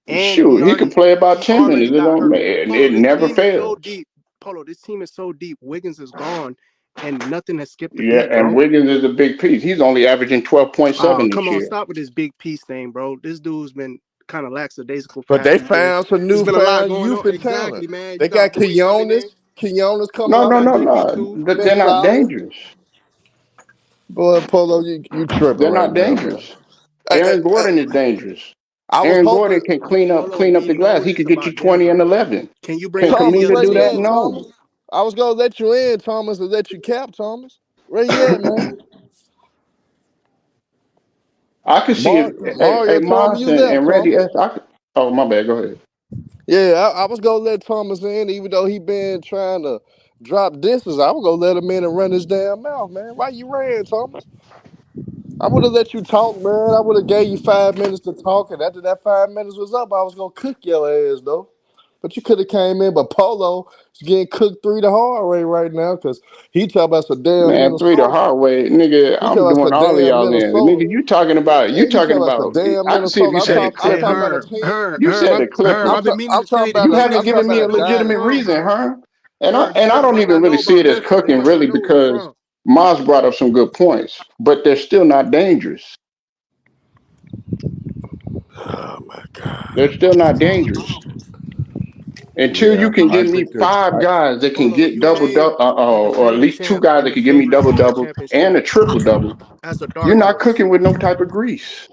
S4: And
S2: Shoot, he could play about
S4: he
S2: 10
S4: already
S2: minutes. It
S4: got
S2: don't
S4: hurt.
S2: matter.
S4: Polo,
S2: It
S4: this
S2: never
S4: team is so
S2: fails.
S4: deep. Polo, this team is so deep. Wiggins is gone, and nothing has skipped the
S2: Yeah,
S4: beat,
S2: and
S4: bro.
S2: Wiggins is a big piece. He's only averaging 12.7
S4: Come
S2: this
S4: on,
S2: year.
S4: stop with this big piece thing, bro. This dude's been kind of lackadaisical
S1: But
S4: past
S1: they
S4: 2 years.
S1: found some
S4: It's been a lot
S1: newfound
S4: going on.
S1: youth and talent.
S4: Exactly, man. You
S1: They
S4: got
S1: got
S4: Boyce coming in.
S1: Quinones coming
S2: No,
S4: You
S1: up
S2: no,
S4: got
S1: and
S2: no,
S1: been,
S4: JP2.
S2: no.
S1: been
S2: They're not
S1: solid.
S2: dangerous.
S1: Boy, Polo, you tripping
S2: They're
S1: right
S2: not
S1: now, man.
S2: dangerous.
S1: Hey, hey,
S2: Aaron
S1: hey,
S2: Gordon is dangerous.
S1: I was
S2: Aaron Gordon
S1: hoping
S2: can
S4: Polo,
S2: clean up
S4: we
S2: the
S4: know
S2: glass. He
S4: this
S2: could get you
S4: about
S2: 20 and
S4: Denver.
S2: 11.
S4: Can you bring
S2: Can
S4: up any
S1: Thomas,
S4: other
S2: Kaminga
S1: where
S2: do
S1: you
S2: that?
S4: team?
S1: at,
S2: No.
S1: Thomas? I was gonna let you in, Thomas, and let you cap, Thomas. Where you at, man?
S2: I could see if
S1: Mario told me
S2: Moss
S1: you left,
S2: and Randy
S1: Thomas.
S2: S. Oh, my bad. Go ahead.
S1: Yeah, I was gonna let Thomas in, even though he been trying to drop disses. I was gonna let him in and run his damn mouth, man. Why you ran, Thomas? I would have let you talk, man. I would have gave you 5 minutes to talk, and after that 5 minutes was up, I was gonna cook your ass though. But you could have came in, but Polo is getting cooked through the hard way right now because he talking about some damn
S2: Man, three the
S1: Minnesota.
S2: hard way, nigga.
S1: He
S2: I'm
S1: talking about
S2: doing
S1: some
S2: all of
S1: damn
S2: y'all in.
S1: Minnesota.
S2: Nigga, you
S1: Yeah, he
S2: talking
S1: talking about some
S2: about,
S1: damn
S2: I can see if
S1: Minnesota.
S2: you said the
S1: I'm
S4: Hey,
S1: talking about a
S2: Clippers.
S1: team.
S2: You said the
S4: Herm,
S2: Clippers.
S4: I've been meaning
S1: I'm
S4: to tell
S1: talking
S4: you
S1: about
S2: You
S4: this.
S1: a.
S4: You
S2: haven't
S1: I'm
S4: ain't give
S1: talking
S2: given
S4: me
S2: me
S1: about
S2: a
S1: a
S4: no
S1: giant.
S2: legitimate
S4: Herm,
S2: reason,
S4: Herm,
S2: huh?
S4: Herm. You
S2: And I
S4: talking
S2: don't
S4: about what I
S2: even
S4: know
S2: really see
S4: about
S2: it as
S4: Memphis and
S2: cooking,
S4: what
S2: really,
S4: you do in
S2: because
S4: front.
S2: Moss brought up some good points, but they're still not dangerous.
S1: Oh my God.
S2: They're still not dangerous. Until you
S3: Yeah,
S2: can
S3: I
S2: give me
S3: think that.
S2: five guys that can
S4: Polo,
S2: get
S4: you
S2: double
S4: named
S2: double,
S4: the
S2: or at
S4: defending
S2: least two
S4: champ
S2: guys
S4: and
S2: that
S4: the
S2: can give me
S4: favorite to
S2: double
S4: win the
S2: double and
S4: championship
S2: a triple double,
S4: as a
S2: you're
S4: dark
S2: not
S4: horse.
S2: cooking with no type of grease.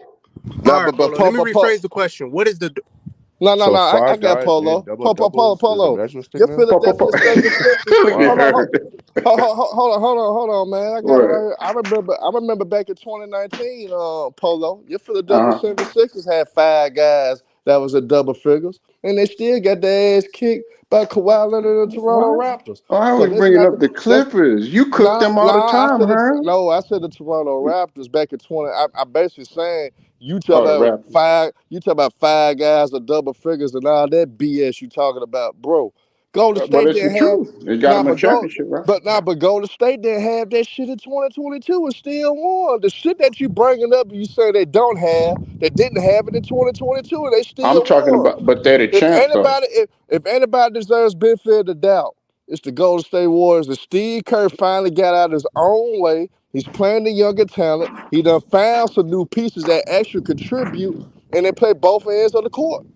S4: All
S1: Nah,
S4: right,
S1: but
S4: Polo. Let me
S1: Polo.
S4: rephrase the question. What is the
S1: No.
S3: So
S1: I
S3: five
S1: got
S3: guys and
S1: Polo.
S3: double doubles is a
S1: Polo.
S3: measuring stick
S1: Your
S3: now.
S1: Philadelphia 76ers.
S2: Look at
S1: Hold on,
S3: Wow.
S2: her.
S1: hold on, man. I got it
S2: What?
S1: right here. I remember back in 2019, Polo. Your Philadelphia
S2: Uh-huh.
S1: 76ers had 5 guys that was at double figures, and they still got their ass kicked by Kawhi Leonard and the Toronto
S2: What?
S1: Raptors.
S2: Oh, I
S1: So
S2: was
S1: let's
S2: bringing
S1: not.
S2: up the
S1: Let's
S2: Clippers. You cook
S1: Nah,
S2: them all the
S1: nah.
S2: time, huh?
S1: I said the Toronto Raptors back in 20. I basically saying you talk
S2: Oh, the
S1: about
S2: Raptors.
S1: five. You talk about 5 guys with double figures and all that BS you talking about, bro. Golden
S2: But
S1: State
S2: it's the
S1: didn't have.
S2: truth. They got
S1: Nah,
S2: them a
S1: but go.
S2: championship, right?
S1: But Golden State didn't have that shit in 2022 and still won. The shit that you bringing up, you say they don't have, they didn't have it in 2022 and they
S2: I'm
S1: still
S2: talking
S1: won.
S2: about, but they're the champs, though.
S1: If anybody deserves benefit of the doubt, it's the Golden State Warriors. And Steve Kerr finally got out his own way. He's playing the younger talent. He done found some new pieces that actually contribute, and they play both ends of the court.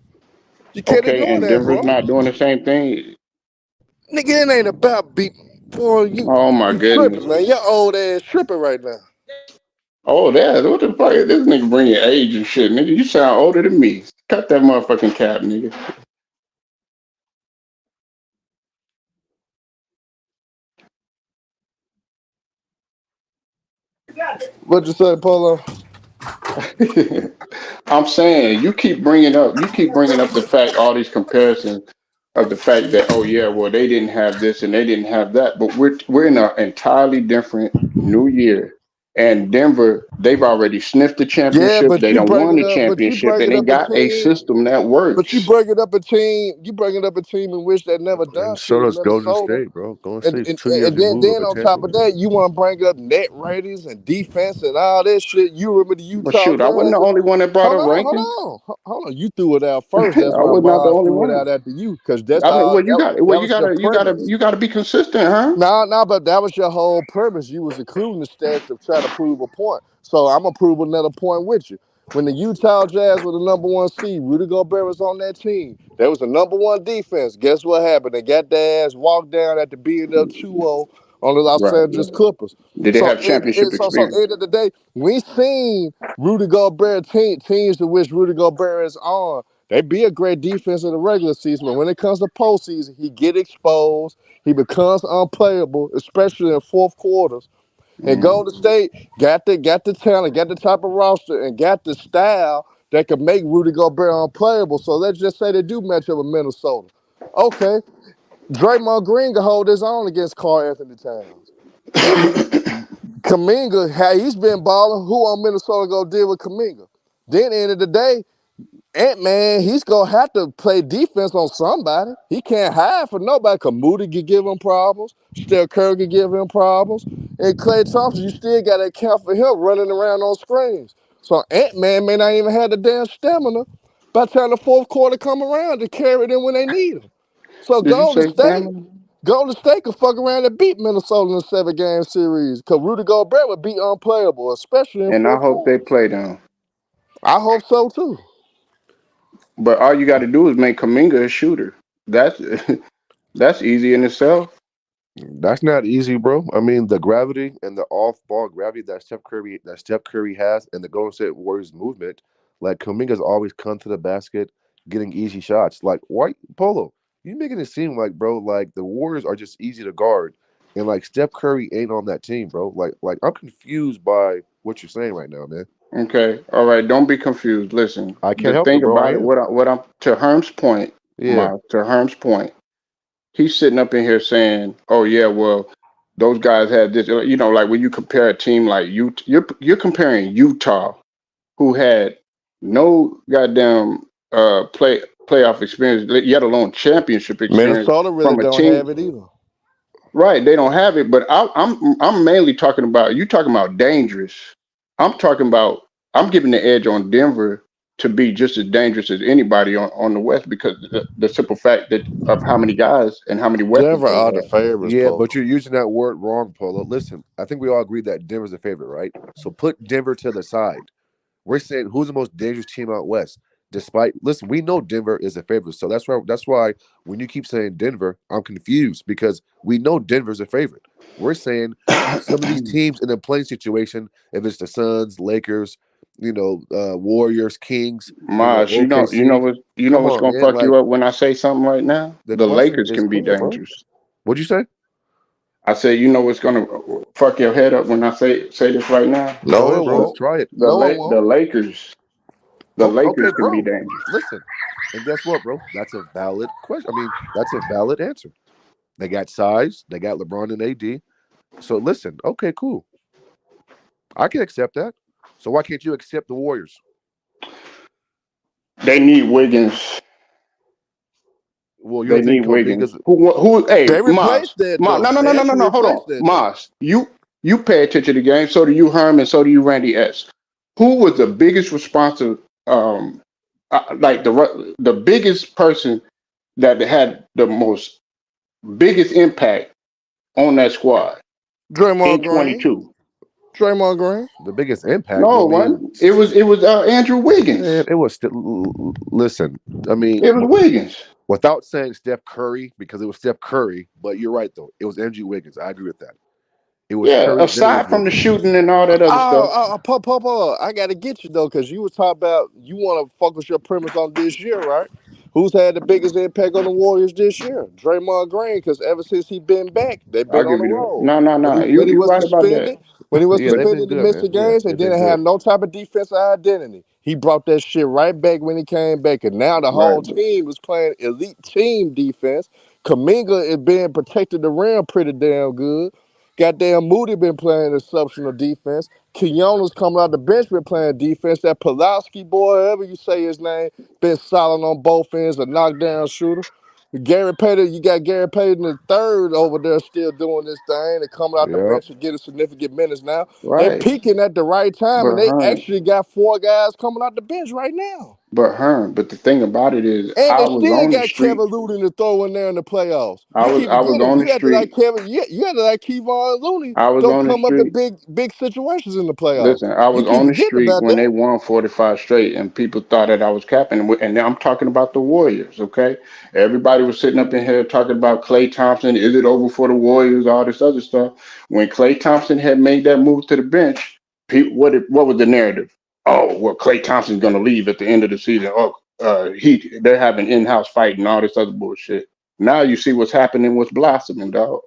S1: You can't
S2: Okay,
S1: ignore
S2: and
S1: that,
S2: Denver's
S1: bro.
S2: not doing the same thing.
S1: Nigga, it ain't about beating. Boy,
S2: Oh my
S1: you
S2: goodness.
S1: tripping, man. Your old ass tripping right now.
S2: Oh, that what the fuck? This nigga bringing age and shit, nigga. You sound older than me. Cut that motherfucking cap, nigga.
S1: What you say, Polo?
S2: I'm saying you keep bringing up the fact, all these comparisons of the fact that, oh yeah, well they didn't have this and they didn't have that, but we're in an entirely different new year. And Denver, they've already sniffed the
S1: Yeah,
S2: championship. They don't won the
S1: but you
S2: championship, and
S1: bringing
S2: they
S1: up a
S2: got a
S1: team.
S2: system that
S1: But you
S2: works.
S1: bringing up a team. You bringing up a team in which that never done
S3: And so
S1: shit in
S3: does Golden
S1: Minnesota.
S3: State, bro. Golden
S1: And
S3: State's
S1: and,
S3: 2 years
S1: and then
S3: removed of a
S1: on top of
S3: championship.
S1: that, you want to bring up net ratings and defense and all that shit. You remember the
S2: But
S1: Utah
S2: shoot, I wasn't
S1: Jazz?
S2: the only one that brought up rankings.
S1: Hold on. You threw it out first. That's
S2: I
S1: why
S2: was not the
S1: Mars
S2: only
S1: threw it
S2: one.
S1: out after you, because that's
S2: I mean,
S1: all.
S2: well,
S1: That was your premise.
S2: you gotta be consistent, huh?
S1: No, but that was your whole premise. You was including the stats to try to prove a point. So I'm gonna prove another point with you. When the Utah Jazz were the number one seed, Rudy Gobert was on that team. There was the number one defense. Guess what happened? They got their ass walked down at the being of 2-0 on the Los
S2: Right.
S1: Angeles Clippers.
S2: Did they have championship experience?
S1: End of the day, we seen Rudy Gobert teams to which Rudy Gobert is on. They be a great defense in the regular season, but when it comes to postseason, he get exposed. He becomes unplayable, especially in fourth quarters. And
S2: Mm.
S1: Golden State got the talent, got the type of roster, and got the style that could make Rudy Gobert unplayable. So let's just say they do match up with Minnesota. Okay, Draymond Green can hold his own against Karl Anthony Towns. Kaminga, how he's been balling, who on Minnesota gonna deal with Kaminga? Then, at the end of the day, Ant-Man, he's going to have to play defense on somebody. He can't hide for nobody. Because Moody could give him problems. Steph Curry could give him problems. And Klay Thompson, you still got to account for him running around on screens. So Ant-Man may not even have the damn stamina by the time the fourth quarter come around to carry them when they need him. So
S2: Did you
S1: Golden
S2: say
S1: State,
S2: stamina?
S1: Golden State could fuck around and beat Minnesota in a 7-game series. Because Rudy Gobert would be unplayable, especially in
S2: And I
S1: fourth
S2: hope they
S1: quarters.
S2: play them.
S1: I hope so, too.
S2: But all you got to do is make Kaminga a shooter. That's that's easy in itself.
S3: That's not easy, bro. I mean, the gravity and the off-ball gravity that Steph Curry has, and the Golden State Warriors movement, like Kuminga's always come to the basket, getting easy shots. Like, why, Polo? You making it seem like, bro, like the Warriors are just easy to guard, and like Steph Curry ain't on that team, bro. Like I'm confused by what you're saying right now, man.
S2: Okay, all right. Don't be confused. Listen,
S3: I can't
S2: the
S3: help it,
S2: thing
S3: bro. I
S2: about it,
S3: am.
S2: what I'm to Herm's point,
S3: Yeah,
S2: to Herm's point, he's sitting up in here saying, "Oh yeah, well, those guys had this." You know, like when you compare a team like you're comparing Utah, who had no goddamn playoff experience, yet alone championship experience
S1: Minnesota really
S2: from a
S1: don't
S2: team.
S1: have it either.
S2: Right, they don't have it, but I'm mainly talking about you talking about dangerous. I'm talking about I'm giving the edge on Denver to be just as dangerous as anybody on the West because the simple fact that of how many guys and how many weapons
S1: Denver
S2: they
S1: are the
S2: have.
S1: favorites,
S3: yeah, but
S1: Polo.
S3: you're using that word wrong, Polo. Listen, I think we all agree that Denver's a favorite, right? So put Denver to the side. We're saying who's the most dangerous team out west. Despite listen, we know Denver is a favorite, so that's why when you keep saying Denver, I'm confused because we know Denver's a favorite. We're saying some of these teams in a playing situation, if it's the Suns, Lakers, Warriors, Kings,
S2: Maj,
S3: OKC.
S2: you know
S3: Come
S2: what's
S3: on,
S2: gonna
S3: man.
S2: fuck
S3: Like
S2: you up when I say something right now?
S3: the
S2: The
S3: question
S2: Lakers
S3: is
S2: can be
S3: clear, bro.
S2: dangerous.
S3: What'd you say?
S2: I say you know what's gonna fuck your head up when I say this right now?
S1: No,
S3: Go
S1: it
S3: ahead, bro.
S2: The
S1: won't.
S3: Try it.
S1: No, it
S2: the
S1: won't.
S2: Lakers. The
S3: Okay, okay,
S2: Lakers can be
S3: bro.
S2: dangerous.
S3: Listen, and guess what, bro? That's a valid question. I mean, that's a valid answer. They got size. They got LeBron and AD. So listen, okay, cool. I can accept that. So why can't you accept the Warriors?
S2: They need Wiggins.
S3: Well, you
S2: They
S3: don't think
S2: need Wiggins.
S3: Kuminga's
S2: Who? Hey,
S1: They replaced that
S2: No,
S1: though.
S2: no, no,
S1: They
S2: no, no,
S1: actually
S2: no. Hold on,
S1: replaced that though.
S2: Mas. You pay attention to the game. So do you, Herm, and so do you, Randy S. Who was the biggest responsive? Like the biggest person that had the most biggest impact on that squad in
S1: Draymond Green.
S2: 22.
S1: Draymond Green.
S3: the biggest impact. I
S2: No
S3: mean,
S2: one. It was Andrew
S3: man,
S2: Wiggins.
S3: it was still. Listen, I mean,
S2: It was Wiggins.
S3: without saying Steph Curry because it was Steph Curry, but you're right though. It was Andrew Wiggins. I agree with that. It was
S2: Yeah.
S3: Curry, then it was
S2: Aside from the
S3: Wiggins.
S2: shooting and all that other stuff.
S1: I gotta get you though, cause you was talking about you want to focus your premise on this year, right? Who's had the biggest impact on the Warriors this year? Draymond Green, cause ever since he been back, they've
S2: I'll
S1: been on
S2: give
S1: the
S2: you that.
S1: road.
S2: No, no, no.
S1: When he
S2: You
S1: was
S2: right about that.
S1: suspended, when he was
S3: Yeah,
S2: But
S3: they've been
S1: suspended, he
S3: good,
S1: missed
S3: man.
S1: the
S3: Yeah,
S1: games and
S3: they've been
S1: didn't
S3: good.
S1: have no type of defensive identity. He brought that shit right back when he came back, and now the
S2: right,
S1: whole team was playing elite team defense. Kaminga is being protected the rim pretty damn good. Goddamn Moody been playing exceptional defense. Quinones coming out the bench been playing defense. That Pulowski boy, however you say his name, been solid on both ends, a knockdown shooter. Gary Payton, you got Gary Payton the third over there still doing this thing and coming out the
S3: Yeah.
S1: bench and getting significant minutes now. They
S2: right.
S1: peaking at the right time and
S2: But
S1: they
S2: Herm,
S1: actually got 4 guys coming out the bench right now.
S2: but the thing about it is,
S1: And
S2: I
S1: they
S2: was
S1: still
S2: on the
S1: got
S2: street.
S1: Kevin Looney to throw in there in the playoffs.
S2: I
S1: You
S2: was
S1: keep
S2: I was
S1: forgetting.
S2: on the
S1: You had to like
S2: street.
S1: Kevin. You had to like Kevon Looney
S2: I was
S1: don't
S2: on the
S1: come up in
S2: street.
S1: big situations in the playoffs.
S2: Listen, I
S1: You
S2: was
S1: keep
S2: on the
S1: forgetting
S2: street
S1: about
S2: when they
S1: that.
S2: won 45 straight, and people thought that I was capping. And now I'm talking about the Warriors. Okay, everybody was sitting up in here talking about Klay Thompson. Is it over for the Warriors? All this other stuff. When Klay Thompson had made that move to the bench, people, what was the narrative? Oh, well, Klay Thompson's going to leave at the end of the season. Oh, they're having in-house fight and all this other bullshit. Now you see what's happening with blossoming, dog.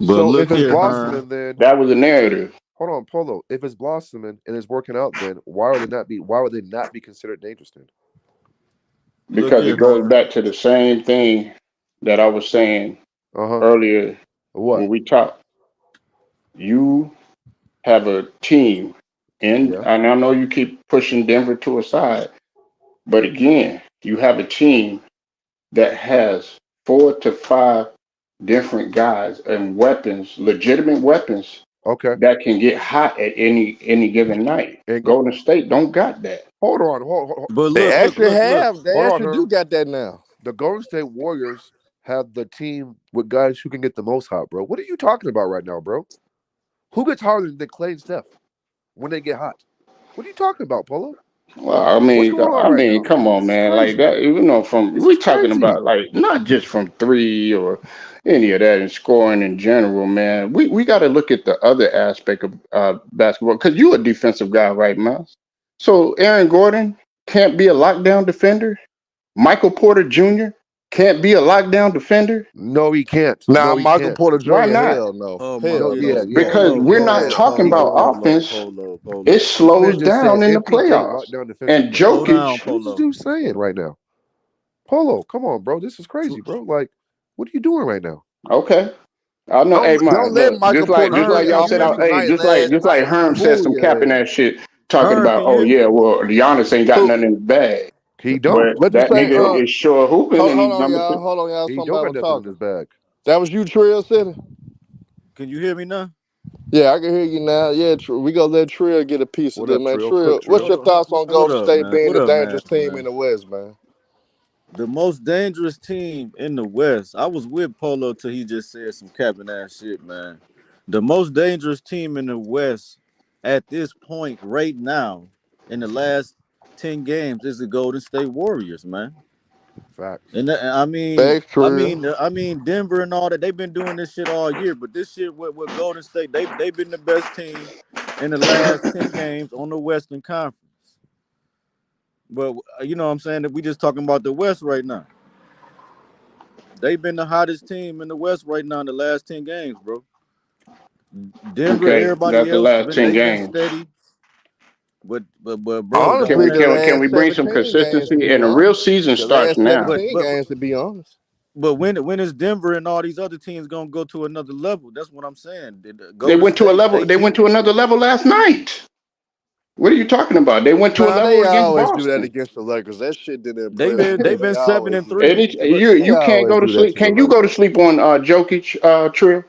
S1: But
S3: So
S1: look
S3: if it's
S1: here, Herm.
S3: blossoming, then
S2: That was the narrative.
S3: hold on, Polo. If it's blossoming and it's working out, then why would they not be considered dangerous then?
S1: Look
S2: Because
S1: here,
S2: it goes
S1: Herm.
S2: back to the same thing that I was saying
S3: Uh-huh.
S2: earlier
S3: What?
S2: when we talked. You have a team,
S3: Yeah.
S2: and I know you keep pushing Denver to a side, But again, you have a team that has 4 to 5 different guys and weapons, legitimate weapons
S3: Okay.
S2: that can get hot at any given night.
S3: And
S2: Golden State don't got that.
S5: But
S1: They actually
S5: look.
S1: have. They
S3: hold on,
S1: actually do
S3: Herm.
S1: got that now.
S3: The Golden State Warriors have the team with guys who can get the most hot, bro. What are you talking about right now, bro? Who gets hotter than Clay and Steph when they get hot? What are you talking about, Polo?
S2: Well,
S3: What's going on right now,
S2: come
S3: man?
S2: on,
S3: This is
S2: man. Like
S3: crazy.
S2: that, you know, from
S3: This
S2: we
S3: is
S2: talking
S3: crazy.
S2: about like not just from three or any of that and scoring in general, man. We got to look at the other aspect of basketball because you a defensive guy, right, Miles? So Aaron Gordon can't be a lockdown defender. Michael Porter Jr. can't be a lockdown defender.
S3: No, he can't.
S1: Now,
S3: No, he
S1: Michael
S3: can't.
S1: Porter
S2: Why
S1: Jr.
S2: not?
S1: Hell no.
S5: Oh my,
S1: Hell
S3: No,
S1: yeah.
S3: yeah,
S5: yo,
S3: yeah,
S2: Because
S3: yeah,
S5: polo,
S2: we're
S3: yeah,
S2: not
S3: yeah.
S5: polo,
S2: talking
S3: He's a
S2: about
S5: polo,
S3: lockdown.
S5: polo,
S2: offense.
S5: polo,
S2: It
S5: polo.
S3: This man
S2: slows
S3: just said
S2: down in the
S3: MPJ
S2: playoffs.
S3: lockdown defensive
S2: And
S3: player.
S5: Slow down,
S2: Jokic,
S3: What is this
S5: polo.
S3: dude saying right now? Polo, come on, bro. This is crazy, bro. Like, what are you doing right now?
S2: okay. I know, hey
S1: Don't
S2: man,
S1: let
S2: look,
S1: Michael Porter
S2: just
S5: Herm,
S2: like
S1: Jr.
S5: can
S2: y'all
S5: you
S2: said
S5: hear
S2: out,
S5: me?
S2: hey,
S1: offensive night last
S2: just like
S1: night
S2: Herm said
S1: fool
S2: some
S1: your
S2: capping
S1: ass.
S2: that shit, talking
S5: Herm,
S2: about,
S5: can you
S2: oh
S5: hear me?
S2: yeah, well, Giannis ain't got
S1: Who?
S2: nothing in the bag.
S3: He don't.
S2: But
S1: What you
S2: that
S1: say?
S3: He
S2: nigga
S3: don't.
S2: is sure hooping and
S1: Hold
S2: he's
S1: on,
S2: number
S1: y'all.
S2: two.
S1: Hold on, y'all.
S3: He don't
S1: Somebody
S3: got
S1: was
S3: nothing in
S1: talking.
S3: his bag.
S1: That was you, Trill City?
S5: Can you hear me now?
S1: Yeah, I can hear you now. Yeah, we gonna let Trill get a piece of
S3: What
S1: this,
S3: up,
S1: man.
S3: Trill?
S1: Trill,
S3: Cook
S1: what's
S3: Trill.
S1: your thoughts on
S5: Man, what
S1: Golden
S5: up,
S1: State
S5: man?
S1: being
S5: What
S1: the
S5: up, man?
S1: dangerous team in the West, man?
S5: The most dangerous team in the West. I was with Polo till he just said some capping ass shit, man. The most dangerous team in the West at this point, right now, in the last 10 games, is the Golden State Warriors, man.
S3: Facts.
S5: And
S1: Thanks, Trill.
S5: Denver and all that. They've been doing this shit all year, but this shit with Golden State, they've been the best team in the last 10 games on the Western Conference. But you know what I'm saying, that we just talking about the West right now. They've been the hottest team in the West right now in the last 10 games, bro. Denver,
S2: Okay,
S5: everybody
S2: that's the
S5: else
S2: last
S5: been
S2: 10
S5: they've been
S2: games.
S5: steady, but bro, the
S2: Can
S1: Honestly,
S2: we
S5: only
S1: the
S2: can
S1: last
S2: we bring some
S1: 17 games, to
S2: consistency?
S1: be
S2: And the real
S1: honest.
S2: season
S1: The
S2: starts
S1: last
S2: now.
S1: 17
S5: but
S1: games, to be honest.
S5: but when is Denver and all these other teams gonna go to another level? That's what I'm saying. The
S2: They
S5: Golden
S2: went to a
S5: State,
S2: level.
S5: they
S2: They
S5: beat
S2: went to another level last night. What are you talking about? They went to a
S1: Nah,
S2: level
S1: they
S2: against
S1: always do that
S2: Boston.
S1: against the Lakers. That shit didn't
S5: they've
S1: impress me,
S5: been
S1: but
S5: they've
S1: they
S5: been seven
S1: always
S5: and
S1: do that.
S5: three.
S2: Any
S5: But
S1: They
S2: you can't
S1: always
S2: go to
S1: do that
S2: sleep.
S1: to the
S2: Can you go to
S1: Lakers.
S2: sleep on Jokic Trill?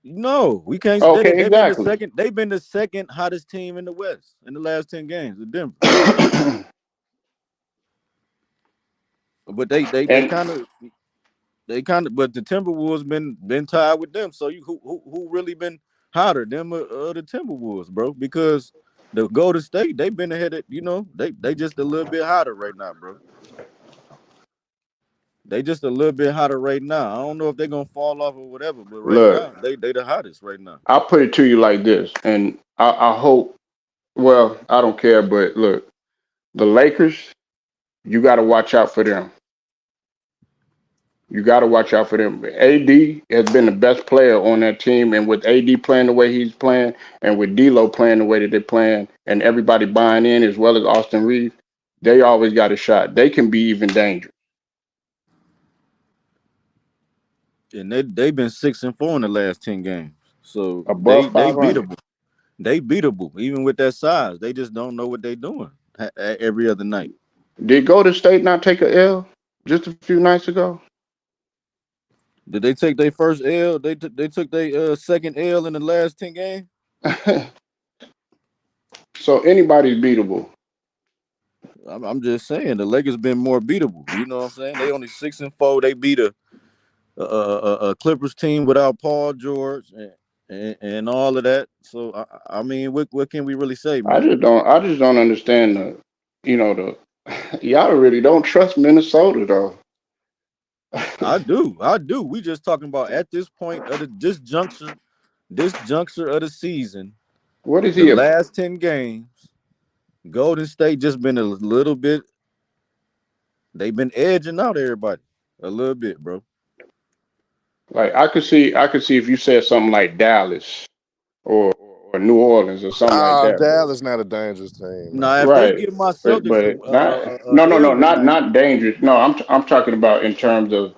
S5: no, we can't.
S2: Okay,
S5: They've been the
S2: exactly.
S5: second. They've been the second hottest team in the West in the last 10 games with Denver. But
S2: And
S5: they kind of, but the Timberwolves been tied with them. So you who really been hotter, them or the Timberwolves, bro? Because the Golden State, they've been ahead of, they just a little bit hotter right now, bro. They just a little bit hotter right now. I don't know if they're gonna fall off or whatever, but right
S2: look,
S5: now they the hottest right now.
S2: I'll put it to you like this, and I hope. Well, I don't care, but look, the Lakers. You got to watch out for them. You got to watch out for them. AD has been the best player on that team, and with AD playing the way he's playing, and with D'Lo playing the way that they're playing, and everybody buying in as well as Austin Reeves, they always got a shot. They can be even dangerous.
S5: And they've been 6-4 in the last 10 games. So
S2: Above
S5: they
S2: 500.
S5: beatable. They beatable, even with that size. They just don't know what they doing every other night.
S2: Did Golden State not take a L just a few nights ago?
S5: Did they take their first L? They took their second L in the last 10 games.
S2: So anybody's beatable.
S5: I'm just saying the Lakers been more beatable. You know what I'm saying? They only 6-4. They beat a Clippers team without Paul George and all of that. So I mean, what can we really say, man?
S2: I just don't understand the y'all really don't trust Minnesota though.
S5: I do. We just talking about at this point of this juncture of the season,
S2: What is
S5: the
S2: he?
S5: last 10 games, Golden State just been a little bit. They've been edging out everybody a little bit, bro.
S2: Like I could see if you said something like Dallas or New Orleans or something like that.
S1: Dallas not a dangerous team, man.
S5: Now, if they
S2: Right.
S5: give my Celtics
S2: But not no no no
S5: L right now,
S2: not dangerous. No, I'm talking about in terms of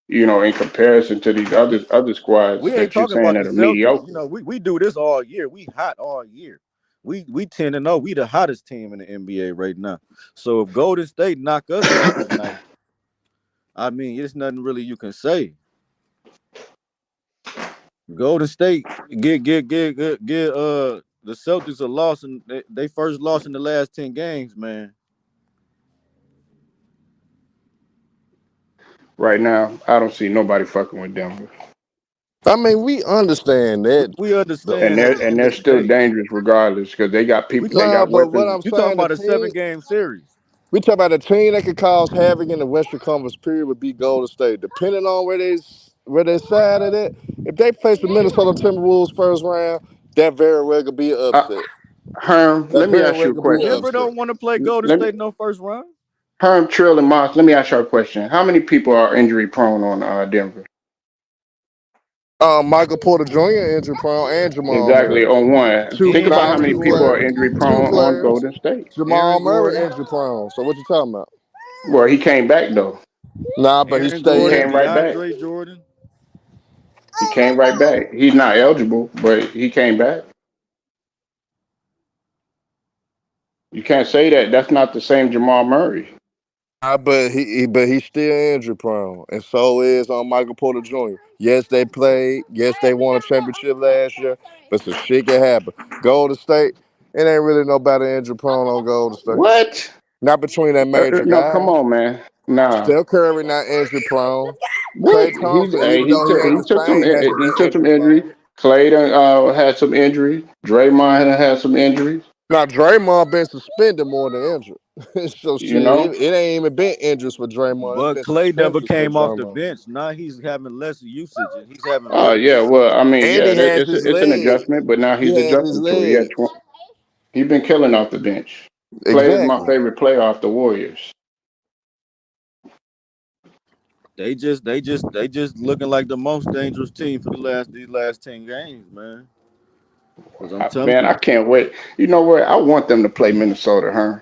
S2: in comparison to these other squads
S5: we ain't
S2: that you're
S5: talking
S2: saying
S5: about the
S2: that are
S5: Celtics.
S2: mediocre.
S5: We do this all year. We hot all year. We 10-0. We the hottest team in the NBA right now. So if Golden State knock us off tonight, I mean, there's nothing really you can say. Golden State get the Celtics a loss and they first loss in the last 10 games, man.
S2: Right now, I don't see nobody fucking with Denver,
S1: I mean, we understand that.
S5: We
S1: The,
S5: understand at the
S2: and
S5: end of
S2: they're
S5: the
S2: still
S5: day.
S2: dangerous regardless because they got
S5: We
S2: people, they
S5: talk
S1: nah,
S2: got
S1: but what
S2: weapons.
S1: I'm
S5: you talking
S1: saying, the
S5: about a
S1: team
S5: 7-game series.
S1: we talk about the team that could cause havoc in the Western Conference period would be Golden State. Depending on where they side at it, if they face the Minnesota Timberwolves first round, that very well could be an
S2: Uh,
S1: upset.
S2: Herm,
S1: That
S2: let me
S1: very
S2: ask
S1: well
S2: you a
S1: could be an
S2: question.
S5: Denver
S1: upset.
S5: don't want to play Golden
S2: Let me,
S5: State no first round.
S2: Herm, Trill, and Moss. Let me ask you a question. How many people are injury prone on Denver?
S1: Michael Porter Jr. injury prone and Jamal
S2: Exactly,
S1: Murray.
S2: on one.
S1: Two
S2: Think
S5: And
S2: about how
S1: now
S2: many
S1: two
S5: Aaron
S2: people are
S1: players.
S5: Gordon.
S2: injury
S1: Two
S2: prone on
S1: players.
S2: Golden State.
S1: Jamal
S5: Aaron
S1: Murray
S5: Gordon.
S1: injury prone. So what you talking about?
S2: Well, he came back though.
S1: Nah, but he
S5: Aaron
S2: He
S1: stayed
S5: Gordon,
S2: came
S1: injured.
S2: right back.
S5: DeAndre Jordan.
S2: He came right back. He's not eligible, but he came back. You can't say that. That's not the same Jamal Murray.
S1: Nah, but he's still injury prone, and so is Michael Porter Jr. Yes, they played. Yes, they won a championship last year, but some shit can happen. Golden State, it ain't really nobody injury prone on Golden State.
S2: What?
S1: Not between that major
S2: No, come
S1: guys.
S2: on, man. Nah.
S1: Steph Curry not injury prone.
S2: What?
S1: Klay Thompson,
S2: Hey,
S1: even though he ain't
S2: he
S1: the
S2: took some
S1: same, hasn't
S2: he
S1: been
S2: took
S1: injury
S2: some injury.
S1: prone.
S2: Clay done, had some injuries. Draymond had some injuries.
S1: Now Draymond been suspended more than injured. So
S2: You
S1: shit,
S2: know.
S1: it ain't even been injuries for Draymond. It's
S5: But
S1: been
S5: Clay never
S1: suspensions for
S5: came off the
S1: Draymond.
S5: bench. Now he's having less usage and he's having
S2: Oh
S5: less
S2: yeah. Well, I mean,
S1: And
S2: yeah,
S1: he has his
S2: it's an
S1: legs.
S2: adjustment, but now
S1: He
S2: he's
S1: has his
S2: adjusting to it.
S1: legs.
S2: He's been killing off the bench. Clay is my
S1: Exactly.
S2: favorite player off the Warriors.
S5: they just looking like the most dangerous team for these last 10 games, man. Because I'm telling
S2: Man, I
S5: you,
S2: can't wait. You know what? I want them to play Minnesota, huh?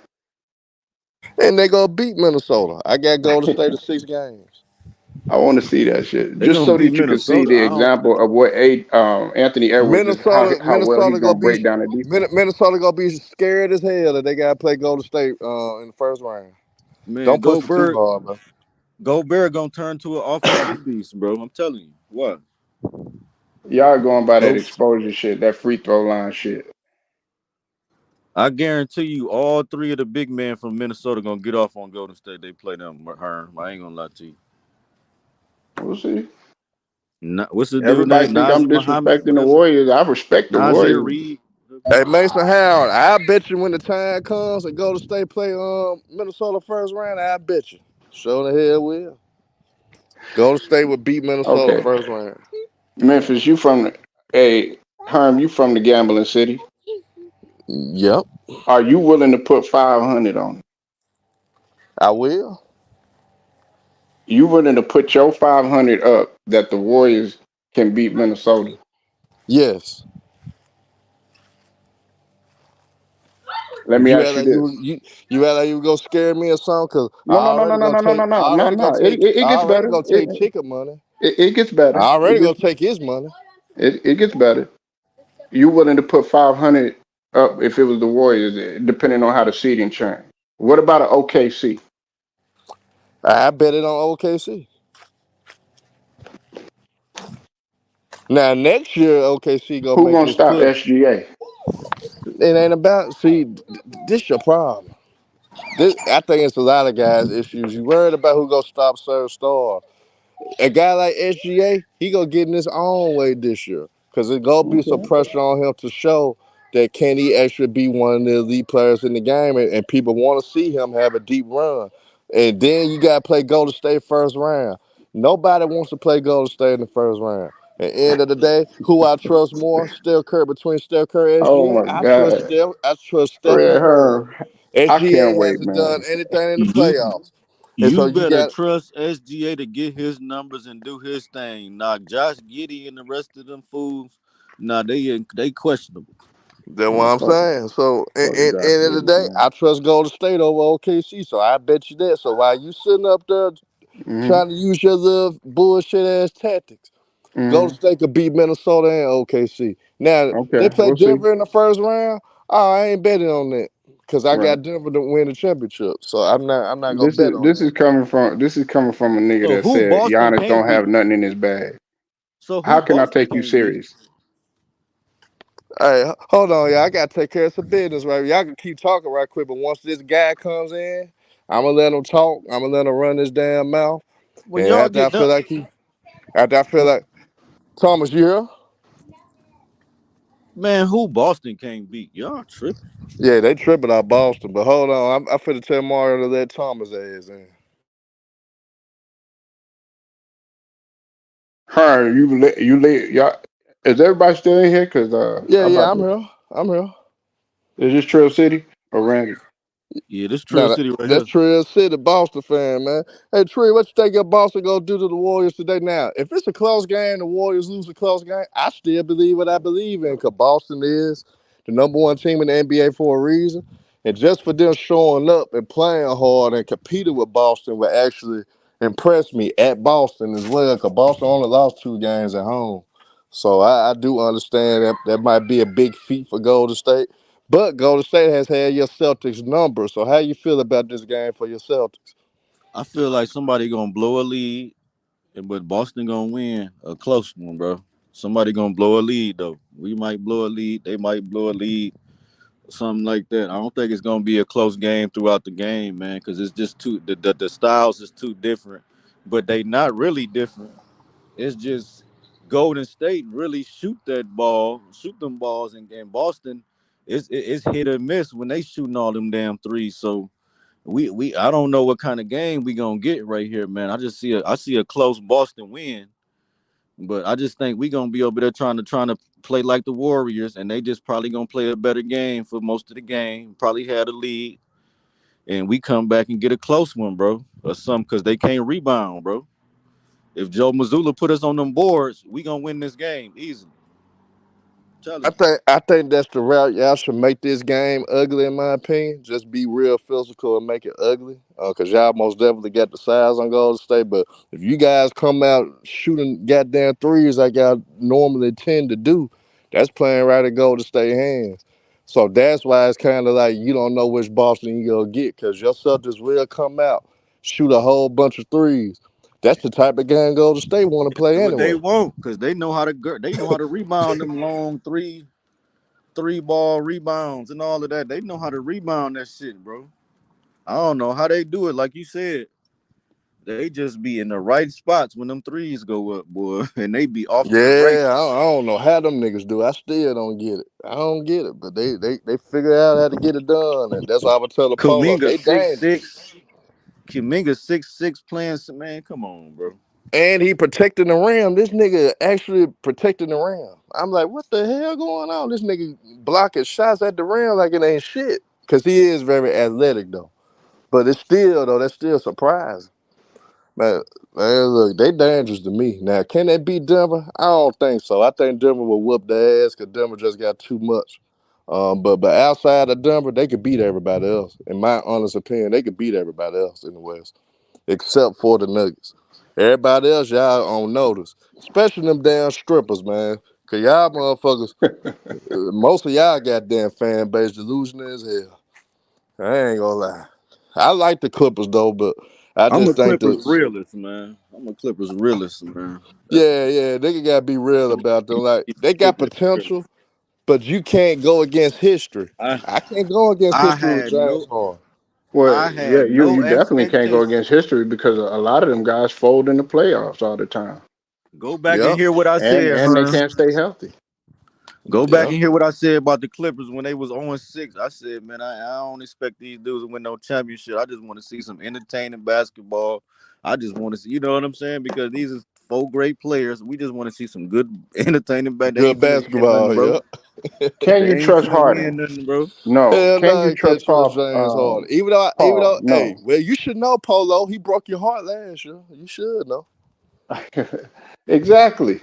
S1: And they gonna beat Minnesota. I got Golden State of 6 games.
S2: I want to see that shit,
S5: they
S2: just
S5: gonna
S2: so
S5: beat
S2: that you can see
S5: Minnesota.
S2: the
S5: I don't
S2: example of what Anthony Edwards is,
S1: Minnesota,
S2: how well he's
S1: Minnesota gonna
S2: gonna
S1: be
S2: break down the defense.
S1: Minnesota gonna be scared as hell that they gotta play Golden State in the first round.
S5: man,
S1: Don't push it too hard, man.
S5: Gobert gonna turn to an offensive beast, bro. I'm telling you. What?
S2: Y'all going by that
S5: Go
S2: exposure shit, that free throw line shit.
S5: I guarantee you all three of the big men from Minnesota gonna get off on Golden State. They play them Herm. I ain't gonna lie to you.
S2: We'll see.
S5: What's the dude
S2: Everybody
S5: name?
S2: think
S5: Nazir
S2: I'm
S5: Muhammad?
S2: disrespecting
S5: What
S2: the
S5: is it?
S2: Warriors. I respect the
S5: Nazir
S2: Warriors.
S5: Reed.
S1: Hey Mason Howard, I bet you when the time comes and Golden State play Minnesota first round, I bet you. Sure the hell will. Golden State would beat Minnesota
S2: Okay,
S1: first round.
S2: Memphis, you from a Herm? You from the gambling city?
S1: Yep,
S2: Are you willing to put 500 on it?
S1: I will.
S2: You willing to put your 500 up that the Warriors can beat Minnesota?
S1: Yes.
S2: Let me
S1: You
S2: ask
S1: act
S2: you
S1: like
S2: this.
S1: you act like you gonna scare me or something? Cause
S2: No, no, no, no, no, no, no, no, no, no, no. It
S1: I
S2: gets
S1: already
S2: better.
S1: gonna take ticket money.
S2: It gets better.
S1: I
S2: It
S1: already
S2: gets
S1: gonna take his money.
S2: it gets better. You willing to put 500 up if it was the Warriors, depending on how the seeding changed? What about an OKC?
S1: I bet it on OKC. Now next year OKC gonna
S2: Who
S1: make
S2: gonna
S1: this
S2: stop
S1: push.
S2: SGA?
S1: It ain't about this your problem. I think it's a lot of guys' issues. You worried about who gonna stop Serge Star. A guy like SGA, he gonna get in his own way this year. Cause it's gonna be some
S2: Okay.
S1: pressure on him to show that can he actually be one of the elite players in the game and people wanna see him have a deep run. And then you gotta play Golden State first round. Nobody wants to play Golden State in the first round. At the end of the day, who I trust more? Steph Curry between Steph Curry and
S2: Oh
S1: SGA.
S2: my
S1: I trust
S2: God.
S1: Steph. I trust Steph in the
S2: Red
S1: first
S2: Herb.
S1: round.
S2: I can't
S1: SGA
S2: wait,
S1: hasn't done
S2: man.
S1: anything in the
S5: You
S1: playoffs. And so
S5: you
S1: you
S5: better
S1: got
S5: trust SGA to get his numbers and do his thing. Now Josh Giddey and the rest of them fools, nah, they questionable.
S1: that's what
S2: Man,
S1: I'm
S2: fuck,
S1: saying. So,
S2: fuck
S1: in
S2: Josh
S1: end of the
S2: Giddey,
S1: day,
S2: man.
S1: I trust Golden State over OKC. So I bet you that. So while you sitting up there
S2: Hmm.
S1: trying to use your little bullshit ass tactics,
S2: Hmm.
S1: Golden State could beat Minnesota and OKC. Now they
S2: Okay,
S1: play
S2: we'll see.
S1: Denver in the first round. Oh, I ain't betting on that because I
S2: Right.
S1: got Denver to win the championship. So I'm not gonna
S2: This
S1: bet
S2: is
S1: on
S2: this
S1: that.
S2: is coming from a nigga
S5: So
S2: that
S5: who
S2: said
S5: Boston
S2: Giannis
S5: can't
S2: don't have
S5: beat?
S2: nothing in his bag.
S5: So
S2: How
S5: who
S2: can I
S5: Boston
S2: take you
S5: can't beat?
S2: serious?
S1: Hey, hold on, y'all. I gotta take care of some business, right? Y'all can keep talking right quick, but once this guy comes in, I'm gonna let him talk. I'm gonna let him run his damn mouth.
S5: When
S1: And
S5: y'all get done,
S1: after I feel like Thomas, you here?
S5: man, who Boston can't beat? Y'all tripping.
S1: Yeah, they tripping out Boston, but hold on, I finna tell Mario to let Thomas ass in.
S2: Her, y'all. Is everybody still in here? Cause
S1: Yeah,
S2: I'm
S1: yeah,
S2: about
S1: I'm
S2: to.
S1: here. I'm here.
S2: Is this Trail City or Randy?
S5: Yeah, this
S1: Now
S5: Trail City right
S1: that's
S5: here.
S1: Trill City, Boston fan, man. Hey Trey, what you think your Boston gonna do to the Warriors today? Now, if it's a close game, the Warriors lose a close game, I still believe what I believe in, because Boston is the number one team in the NBA for a reason. And just for them showing up and playing hard and competing with Boston would actually impress me at Boston as well, because Boston only lost 2 games at home. So I do understand that that might be a big feat for Golden State. But Golden State has had your Celtics number. So how you feel about this game for your Celtics?
S5: I feel like somebody gonna blow a lead, but Boston gonna win a close one, bro. Somebody gonna blow a lead though. We might blow a lead. They might blow a lead. Something like that. I don't think it's gonna be a close game throughout the game, man, because it's just too the styles is too different. But they not really different. It's just Golden State really shoot that ball, shoot them balls, and Boston, it's hit or miss when they shooting all them damn threes. So we I don't know what kind of game we gonna get right here, man. I see a close Boston win, but I just think we gonna be over there trying to play like the Warriors, and they just probably gonna play a better game for most of the game. Probably had a lead, and we come back and get a close one, bro, or something, because they can't rebound, bro. If Joe Mazzulla put us on them boards, we gonna win this game easily. I'm
S1: I
S5: telling you.
S1: think I think that's the route y'all should make this game ugly, in my opinion. Just be real physical and make it ugly. Cause y'all most definitely got the size on Golden State. But if you guys come out shooting goddamn threes like y'all normally tend to do, that's playing right at Golden State hands. So that's why it's kind of like you don't know which Boston you gonna get, cause your Celtics will come out, shoot a whole bunch of threes. That's the type of game Golden State want to play
S5: What they
S1: anyway.
S5: won't, because they know how to rebound them long three ball rebounds and all of that. They know how to rebound that shit, bro. I don't know how they do it. Like you said, they just be in the right spots when them threes go up, boy, and they be off to the
S1: Yeah,
S5: races.
S1: I don't know how them niggas do. I still don't get it. I don't get it, but they figure out how to get it done, and that's why I would tell the Polo
S5: Kuminga
S1: they
S5: six
S1: dangerous.
S5: six. Kuminga 6'6" playing some, man. Come on, bro.
S1: And he protecting the rim. This nigga actually protecting the rim. I'm like, what the hell going on? This nigga blocking shots at the rim like it ain't shit. Cause he is very athletic though. But it's still though, that's still surprising. Man, look, they dangerous to me. Now, can they beat Denver? I don't think so. I think Denver will whoop their ass because Denver just got too much. But outside of Denver, they could beat everybody else. In my honest opinion, they could beat everybody else in the West, except for the Nuggets. Everybody else, y'all on notice, especially them damn strippers, man. Cause y'all motherfuckers, most of y'all goddamn fan base delusional as hell. I ain't gonna lie. I like the Clippers though, but I
S5: I'm a
S1: just think
S5: Clippers
S1: that.
S5: realist, man. I'm a Clippers realist, man. That's
S1: Yeah, yeah, they gotta be real about them. Like
S5: keep
S1: they got
S5: strictly realist.
S1: potential, but you can't go against history.
S5: I
S1: I can't go against
S5: I
S1: history with
S5: had
S1: James
S5: no
S1: Harden.
S2: Well,
S5: I
S2: yeah,
S5: had
S2: you
S5: no
S2: definitely can't go
S5: expectation.
S2: against history because a lot of them guys fold in the playoffs all the time,
S5: Go back and
S1: Yep,
S5: hear what I said,
S2: and they
S5: Herm.
S2: can't stay healthy.
S5: Go back
S1: yep.
S5: and hear what I said about the Clippers when they was 0-6. I said, man, I don't expect these dudes to win no championship. I just want to see some entertaining basketball. I just want to see, you know what I'm saying? Because these are four great players. We just want to see some good entertaining back. They
S1: Good
S5: ain't finna win
S1: basketball.
S5: nothing, bro.
S1: Yep.
S2: Can
S5: They
S2: you
S5: ain't
S2: trust
S5: finna win
S2: Harden?
S5: nothing, bro.
S2: No.
S1: Hell
S2: Can
S1: no,
S2: you
S1: I can't
S2: trust
S1: trust James Harden. Even though,
S2: Paul?
S1: hey,
S2: No.
S1: well, you should know Polo. He broke your heart last year. You should know.
S2: Exactly.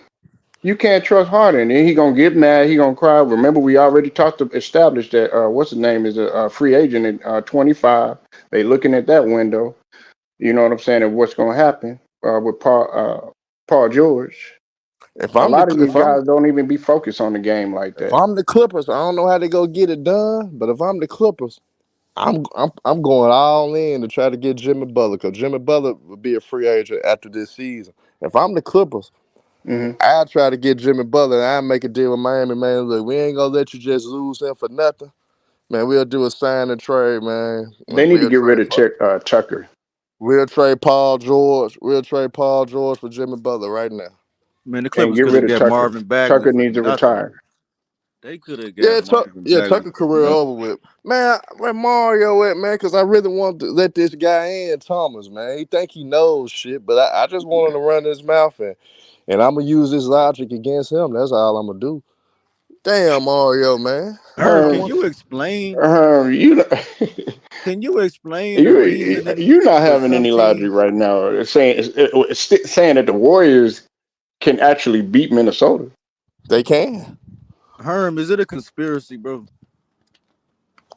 S2: You can't trust Harden, and he gonna get mad. He gonna cry. Remember, we already established that what's his name is a free agent at 25. They looking at that window. You know what I'm saying? And what's gonna happen with Paul George?
S1: If
S2: A
S1: I'm the
S2: lot of these
S1: if I'm
S2: guys don't even be focused on the game like
S1: if
S2: that.
S1: I'm the Clippers, I don't know how they go get it done. But if I'm the Clippers, I'm going all in to try to get Jimmy Butler because Jimmy Butler will be a free agent after this season. If I'm the Clippers,
S2: Hmm.
S1: I try to get Jimmy Butler and I make a deal with Miami, man. Look, we ain't gonna let you just lose him for nothing. Man, we'll do a sign and trade, man.
S2: They
S1: And
S2: need to get rid of Tucker
S1: We'll trade Paul George. We'll trade Paul George for Jimmy Butler right now.
S5: Man, the
S2: and
S5: Clippers
S2: get
S5: could
S2: rid
S5: have
S2: of
S5: got
S2: Tucker.
S5: Marvin Bagley
S2: Tucker
S5: for
S2: needs to
S5: nothing.
S2: retire.
S5: They could have got
S1: Yeah,
S5: Marvin Bagley
S1: Tucker
S5: for
S1: career
S5: nothing.
S1: over with. Man, where Mario at, man? Because I really want to let this guy in, Thomas, man. He think he knows shit, but I just want him to run his mouth and I'm going to use this logic against him. That's all I'm going to do. Damn, Mario, man. I
S5: Can
S2: Um,
S1: want
S5: you explain?
S2: you know,
S5: Can you explain the
S2: you
S5: reasoning
S2: you're not
S5: for
S2: having
S5: some
S2: any logic
S5: teams?
S2: right now. Saying that the Warriors can actually beat Minnesota.
S1: They can.
S5: Herm, is it a conspiracy, bro?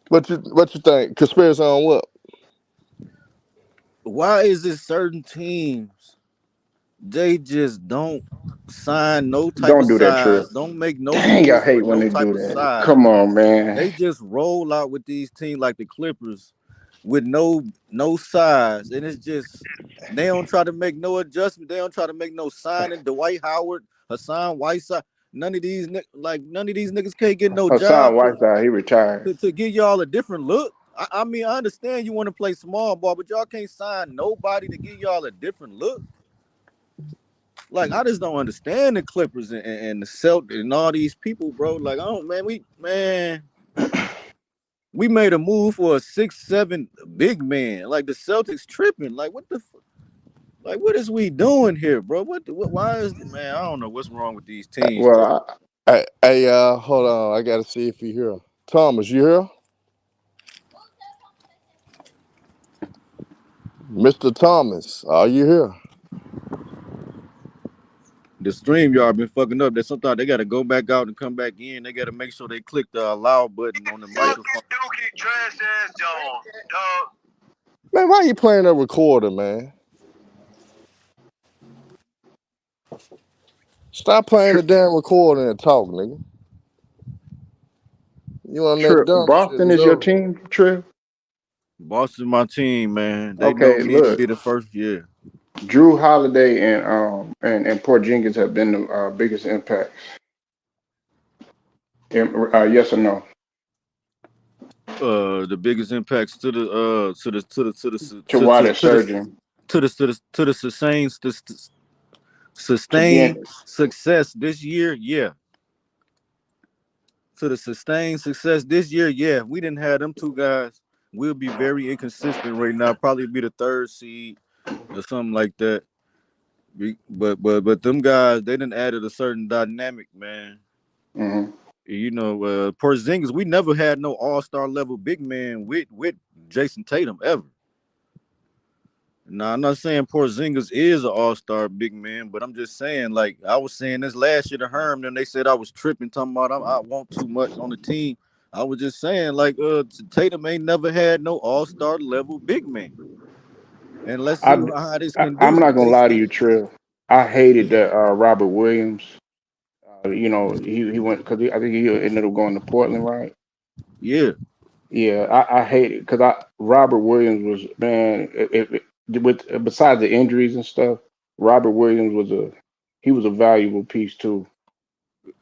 S1: What you think? Conspiracy on what?
S5: Why is it certain teams they just don't sign no type
S2: Don't
S5: of
S2: do that, Trill.
S5: size, don't make no
S2: Dang, I
S5: moves for
S2: hate when
S5: no
S2: they
S5: type
S2: do
S5: of
S2: that.
S5: size.
S2: Come on, man.
S5: They just roll out with these teams like the Clippers with no size, and it's just they don't try to make no adjustment. They don't try to make no signing. Dwight Howard, Hassan Whiteside, none of these niggas can't get no
S2: Hassan
S5: job
S2: Whiteside, he retired.
S5: to give y'all a different look. I mean, I understand you want to play small ball, but y'all can't sign nobody to give y'all a different look. Like I just don't understand the Clippers and the Celtics and all these people, bro. Like I don't, we made a move for a 6'7" big man. Like the Celtics tripping. Like like what is we doing here, bro? Why is man? I don't know what's wrong with these teams, bro.
S2: Well,
S1: Hold on. I got to see if you here. Thomas, you here? Mr. Thomas, are you here?
S5: The stream yard been fucking up. That sometimes they gotta go back out and come back in. They gotta make sure they click the allow button on the microphone.
S6: Dookie trash ass John, dog.
S1: Man, why you playing a recorder, man? Stop playing the damn recorder and talk, nigga. You on that dumb shit
S2: Boston
S1: is
S2: is your
S1: over.
S2: team, Trill?
S5: Boston, my team, man. They know
S2: Okay,
S5: me to
S2: look.
S5: be the first. Yeah,
S2: Drew Holiday and Porzingis have been the biggest impact. Yes or no?
S5: the biggest impacts to the
S2: To why they're surging
S5: to the
S2: to
S5: sustained
S2: being
S5: success this year. Yeah, to the sustained success this year. Yeah, we didn't have them two guys. We'll be very inconsistent right now. Probably be the third seed or something like that. But them guys they didn't added a certain dynamic, man.
S2: hmm
S5: You know, Porzingis, we never had no all-star level big man with Jason Tatum ever. Now I'm not saying Porzingis is an all-star big man, but I'm just saying, like I was saying this last year to Herm, and they said I was tripping, talking about I want too much on the team. I was just saying, like, Tatum ain't never had no all-star level big man. And let's see
S2: I,
S5: how this can
S2: I'm
S5: do.
S2: not gonna lie to
S5: Jason.
S2: you, Trill. I hated that Robert Williams. He went because I think he ended up going to Portland, right?
S5: Yeah,
S2: Yeah, I hate it because I Robert Williams was man. With besides the injuries and stuff, Robert Williams was a valuable piece too.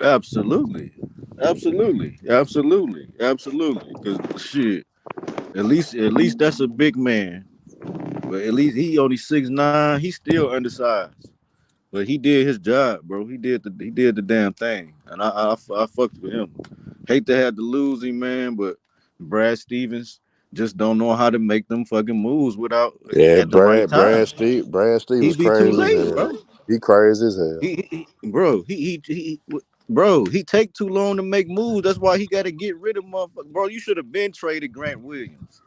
S5: absolutely. Absolutely. Absolutely. Absolutely. Cause shit. At least that's a big man. But at least he only 6'9". He's still undersized. But he did his job, bro. He did the damn thing. And I fucked with him. Hate to have to lose him, man, but Brad Stevens just don't know how to make them fucking moves without
S1: Yeah,
S5: at the right time.
S1: Brad Steve
S5: He
S1: was
S5: be too
S1: crazy as
S5: late,
S1: hell.
S5: bro.
S1: He crazy as hell.
S5: Bro, he take too long to make moves. That's why he got to get rid of motherfuckers. Bro, you should have been traded Grant Williams.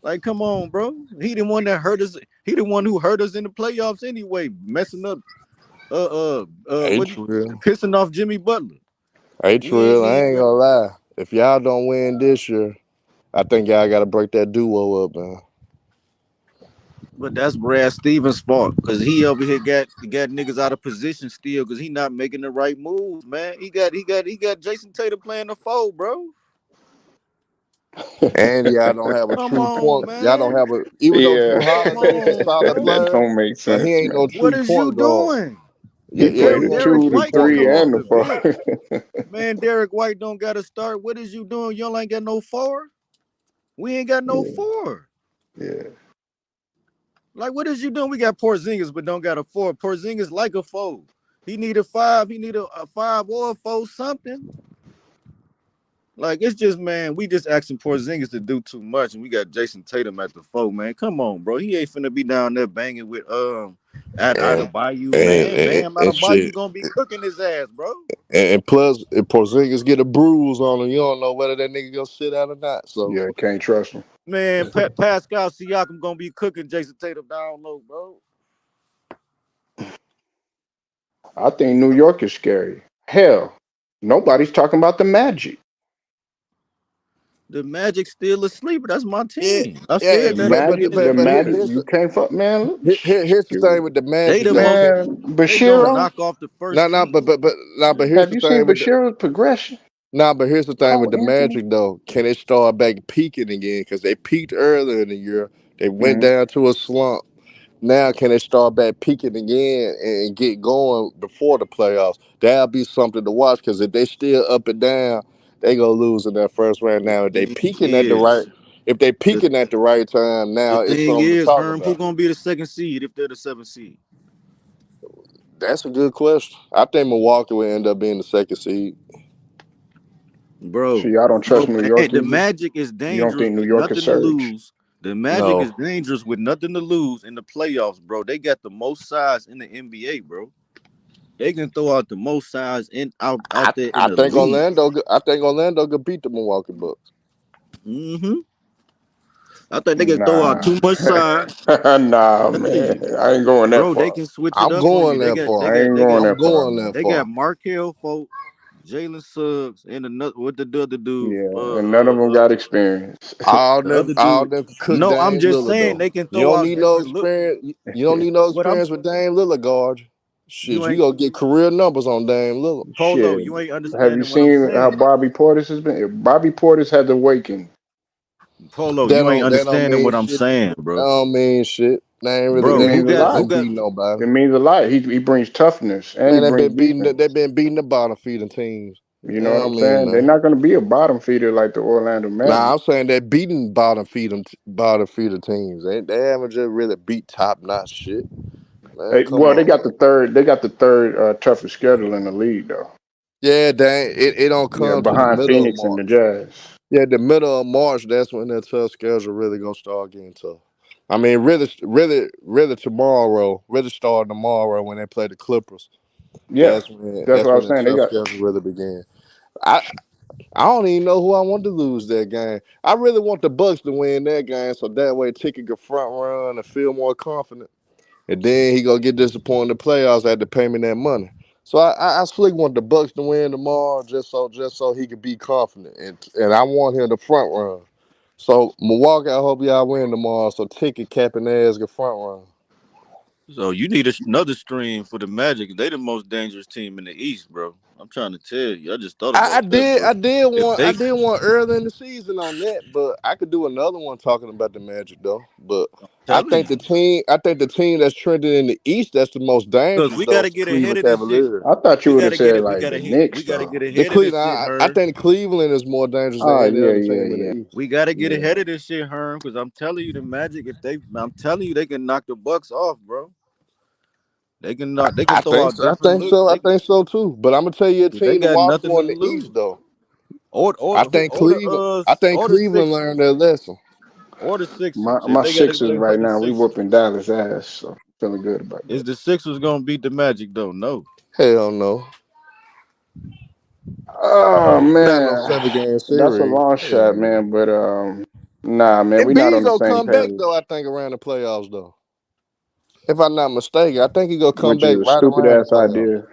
S5: Like, come on, bro. He the one that hurt us. He the one who hurt us in the playoffs anyway, messing up,
S1: Hey
S5: what he
S1: Trill.
S5: pissing off Jimmy Butler.
S1: Hey
S5: We ain't
S1: Trill, I
S5: need
S1: ain't gonna lie. If y'all don't win this year, I think y'all gotta break that duo up, man.
S5: But that's Brad Stevens' fault because he over here got niggas out of position still because he not making the right moves, man. He got Jason Tatum playing the four, bro.
S1: And y'all don't have a
S5: Come
S1: true
S5: on,
S1: point. Y'all don't
S5: man.
S1: have a even though
S2: Yeah,
S1: Drew
S5: Come
S1: Holiday is a
S5: on,
S1: solid
S5: bro.
S2: that
S1: player,
S2: don't make
S1: but he
S2: sense,
S1: ain't
S2: man.
S1: no
S5: What
S1: true
S5: is you
S1: point guard.
S5: doing?
S2: He
S1: Yeah,
S5: Bro,
S2: played
S1: he
S2: the
S1: ain't no
S5: Derek
S2: two,
S1: true
S2: the
S5: White can
S1: point
S2: three,
S5: come
S1: guard.
S5: off
S2: and the
S5: the
S2: four.
S5: bench. Man, Derek White don't gotta start. What is you doing? Y'all ain't got no four. We ain't got no
S2: Yeah,
S5: four.
S2: yeah.
S5: Like, what is you doing? We got Porzingis, but don't got a four. Porzingis like a four. He need a five. He need a five or a four, something. Like, it's just, man, we just asking Porzingis to do too much, and we got Jason Tatum at the four, man. Come on, bro. He ain't finna be down there banging with out
S1: And
S5: of Bayou,
S1: and
S5: man.
S1: and,
S5: Bam out
S1: and
S5: of Bayou
S1: shit.
S5: gonna be cooking his ass, bro.
S1: And plus, if Porzingis get a bruise on him, you don't know whether that nigga gonna sit out or not. So
S2: Yeah, can't trust him.
S5: Man, Pascal Siakam gonna be cooking Jason Tatum down low, bro.
S2: I think New York is scary. Hell, nobody's talking about the Magic.
S5: The Magic still a sleeper. That's my
S1: yeah,
S5: team. I
S1: yeah.
S2: The
S5: said that at the
S2: Magic,
S5: beginning of
S2: the
S5: the
S2: Magic,
S5: year.
S2: you can't fuck, man.
S1: Here's the thing
S2: Shoot.
S1: with the
S5: They
S1: Magic
S5: the
S1: though.
S5: most.
S1: Can
S2: Man,
S5: They gonna
S2: Bashiro,
S5: knock off the
S1: no,
S5: first
S1: no,
S5: seed.
S1: but here's
S2: have
S1: the
S2: you
S1: thing
S2: seen
S1: with the
S2: Bashiro's progression?
S1: here's the thing with
S2: Cole
S1: the
S2: Anthony.
S1: Magic though. Can they start back peaking again? Because they peaked earlier in the year. They went
S2: Hmm.
S1: down to a slump. Now can they start back peaking again and get going before the playoffs? That'll be something to watch because if they still up and down, they gonna lose in that first round. Now if they
S5: Thing
S1: peaking at the right,
S5: is,
S1: if they
S5: the,
S1: peaking at the right time,
S5: the
S1: now it's
S5: thing
S1: something to
S5: is,
S1: talk
S5: Herm, who
S1: about.
S5: gonna be the second seed if they're the seventh seed?
S1: That's a good question. I think Milwaukee will end up being the second seed.
S2: See,
S5: Bro,
S2: I don't trust
S5: no,
S2: New York
S5: the
S2: either.
S5: Magic is
S2: You don't
S5: dangerous
S2: think New
S5: with
S2: York is
S5: nothing to
S2: surge?
S5: lose. The Magic is
S1: No,
S5: dangerous with nothing to lose in the playoffs, bro. They got the most size in the NBA, bro. They can throw out the most size out there in
S1: I
S5: the
S1: think
S5: league.
S1: Orlando could beat the Milwaukee Bucks.
S5: hmm I think they can throw out
S2: Nah,
S5: too much size.
S2: nah,
S5: Tell
S2: man.
S5: you,
S2: I ain't going that
S5: bro, they
S2: far.
S5: can switch it
S1: I'm
S5: up on you.
S1: going
S5: They
S1: that
S5: got they
S1: far.
S2: I
S5: got
S2: ain't
S5: they
S2: going
S5: got
S1: I'm
S2: that far,
S1: going
S2: man.
S1: that
S5: they
S1: far.
S5: got Markel Folk, Jalen Suggs, and another what the other dude,
S2: Yeah, and none of them got experience.
S5: the other
S1: All
S5: dude.
S1: them can cook
S5: No, I'm
S1: Dame
S5: just
S1: Lillard
S5: saying
S1: though.
S5: they can
S1: You
S5: throw
S1: don't
S5: out
S1: need no
S5: different look.
S1: experience. You don't need no
S5: What I'm
S1: experience with Dame Lillard guard. Shit,
S5: you
S1: you
S5: ain't
S1: gonna get career numbers on Dame Lillard.
S5: Polo.
S2: Shit.
S5: You ain't
S2: Have you
S5: understanding what I'm
S2: seen how
S5: saying.
S2: Bobby Portis has been? If Bobby Portis had the awakening.
S5: Polo, you ain't
S1: That don't
S5: understanding
S1: mean
S5: what I'm
S1: shit.
S5: saying,
S1: That
S5: bro.
S1: don't mean shit.
S2: It
S5: Bro,
S1: They
S5: who
S2: means a
S1: really
S5: got
S2: lot.
S5: who
S1: been
S5: got
S1: beating nobody.
S2: It means a lot. He brings toughness and he
S1: Man,
S2: brings defense.
S1: they've been beating the bottom feeding teams.
S2: You
S1: That
S2: know what I'm
S1: don't mean
S2: saying? They're
S1: man.
S2: not going to be a bottom feeder like the Orlando
S1: Nah,
S2: Magic.
S1: I'm saying they're beating bottom feeder teams. They haven't just really beat top notch shit. Man, come
S2: Well, they
S1: on,
S2: got the
S1: man.
S2: third. They got the third toughest schedule in the league, though.
S1: Yeah, dang, it don't
S2: Yeah,
S1: come to the
S2: behind
S1: middle of
S2: Phoenix and the
S1: March.
S2: Jazz.
S1: Yeah, the middle of March, that's when that tough schedule really gonna start getting tough. I mean, really tomorrow, really starting tomorrow when they play the Clippers.
S2: Yeah, that's
S1: That's
S2: what I
S1: when
S2: was
S1: the
S2: saying. They
S1: tough
S2: got.
S1: schedule really begin. I I don't even know who I want to lose that game. I really want the Bucks to win that game, so that way Ticket can front run and feel more confident. And then he gonna get disappointed in the playoffs after pay me that money. So I slick want the Bucks to win tomorrow just so he can be confident and I want him to front run. So Milwaukee, I hope y'all win tomorrow. So Ticket capping ass can front run.
S5: so you need another stream for the Magic. They the most dangerous team in the East, bro. I'm trying to tell you. I just thought about that, bro. If
S1: I
S5: they
S1: did want early in the season on that, but I could do another one talking about the Magic though. But
S5: telling you,
S1: I think the team that's trending in the East that's the most
S5: because
S1: dangerous
S5: we
S1: though
S5: got to
S1: is the
S5: get ahead
S1: Cleveland
S5: of this shit.
S1: Cavaliers.
S2: I thought you
S5: We
S2: would
S5: got
S2: have
S5: to get
S2: said
S5: it.
S2: like the Knicks,
S5: We got to
S2: though.
S5: get ahead of this shit,
S1: I
S5: Herm.
S1: think Cleveland is more dangerous than
S2: Oh
S1: any
S2: yeah,
S1: other
S2: yeah,
S1: team in the
S2: yeah,
S1: East.
S5: We got to get
S2: yeah.
S5: ahead of this shit, Herm. Because I'm telling you, the Magic, I'm telling you, they can knock the Bucks off, bro. They can knock. They can throw out different looks.
S1: I think so too. But I'm gonna tell you a
S5: They
S1: team to
S5: got
S1: watch
S5: nothing
S1: for
S5: to
S1: in the East
S5: lose.
S1: though. I think
S5: Or the
S1: Cleveland learned
S5: Sixers
S1: their lesson.
S5: or the
S2: My
S5: Sixers. If
S2: my
S5: they got to
S2: Sixers
S5: play
S2: right
S5: like the
S2: now. We
S5: Sixers,
S2: whooping Dallas ass, so feeling good about
S5: is
S2: that.
S5: the Sixers gonna beat the Magic though? No.
S1: Hell no.
S2: Oh
S1: Not no
S2: man,
S1: 7 game
S2: that's a
S1: series.
S2: long
S1: Hell
S2: shot,
S1: no.
S2: man. But nah, man, we not
S1: Embiid
S2: on the
S1: gonna
S2: same
S1: come back
S2: page.
S1: though, I think, around the playoffs though. If I'm not mistaken, I think he gonna come
S2: Which
S1: back
S2: is a
S1: right
S2: stupid
S1: around the
S2: ass
S1: playoffs.
S2: idea.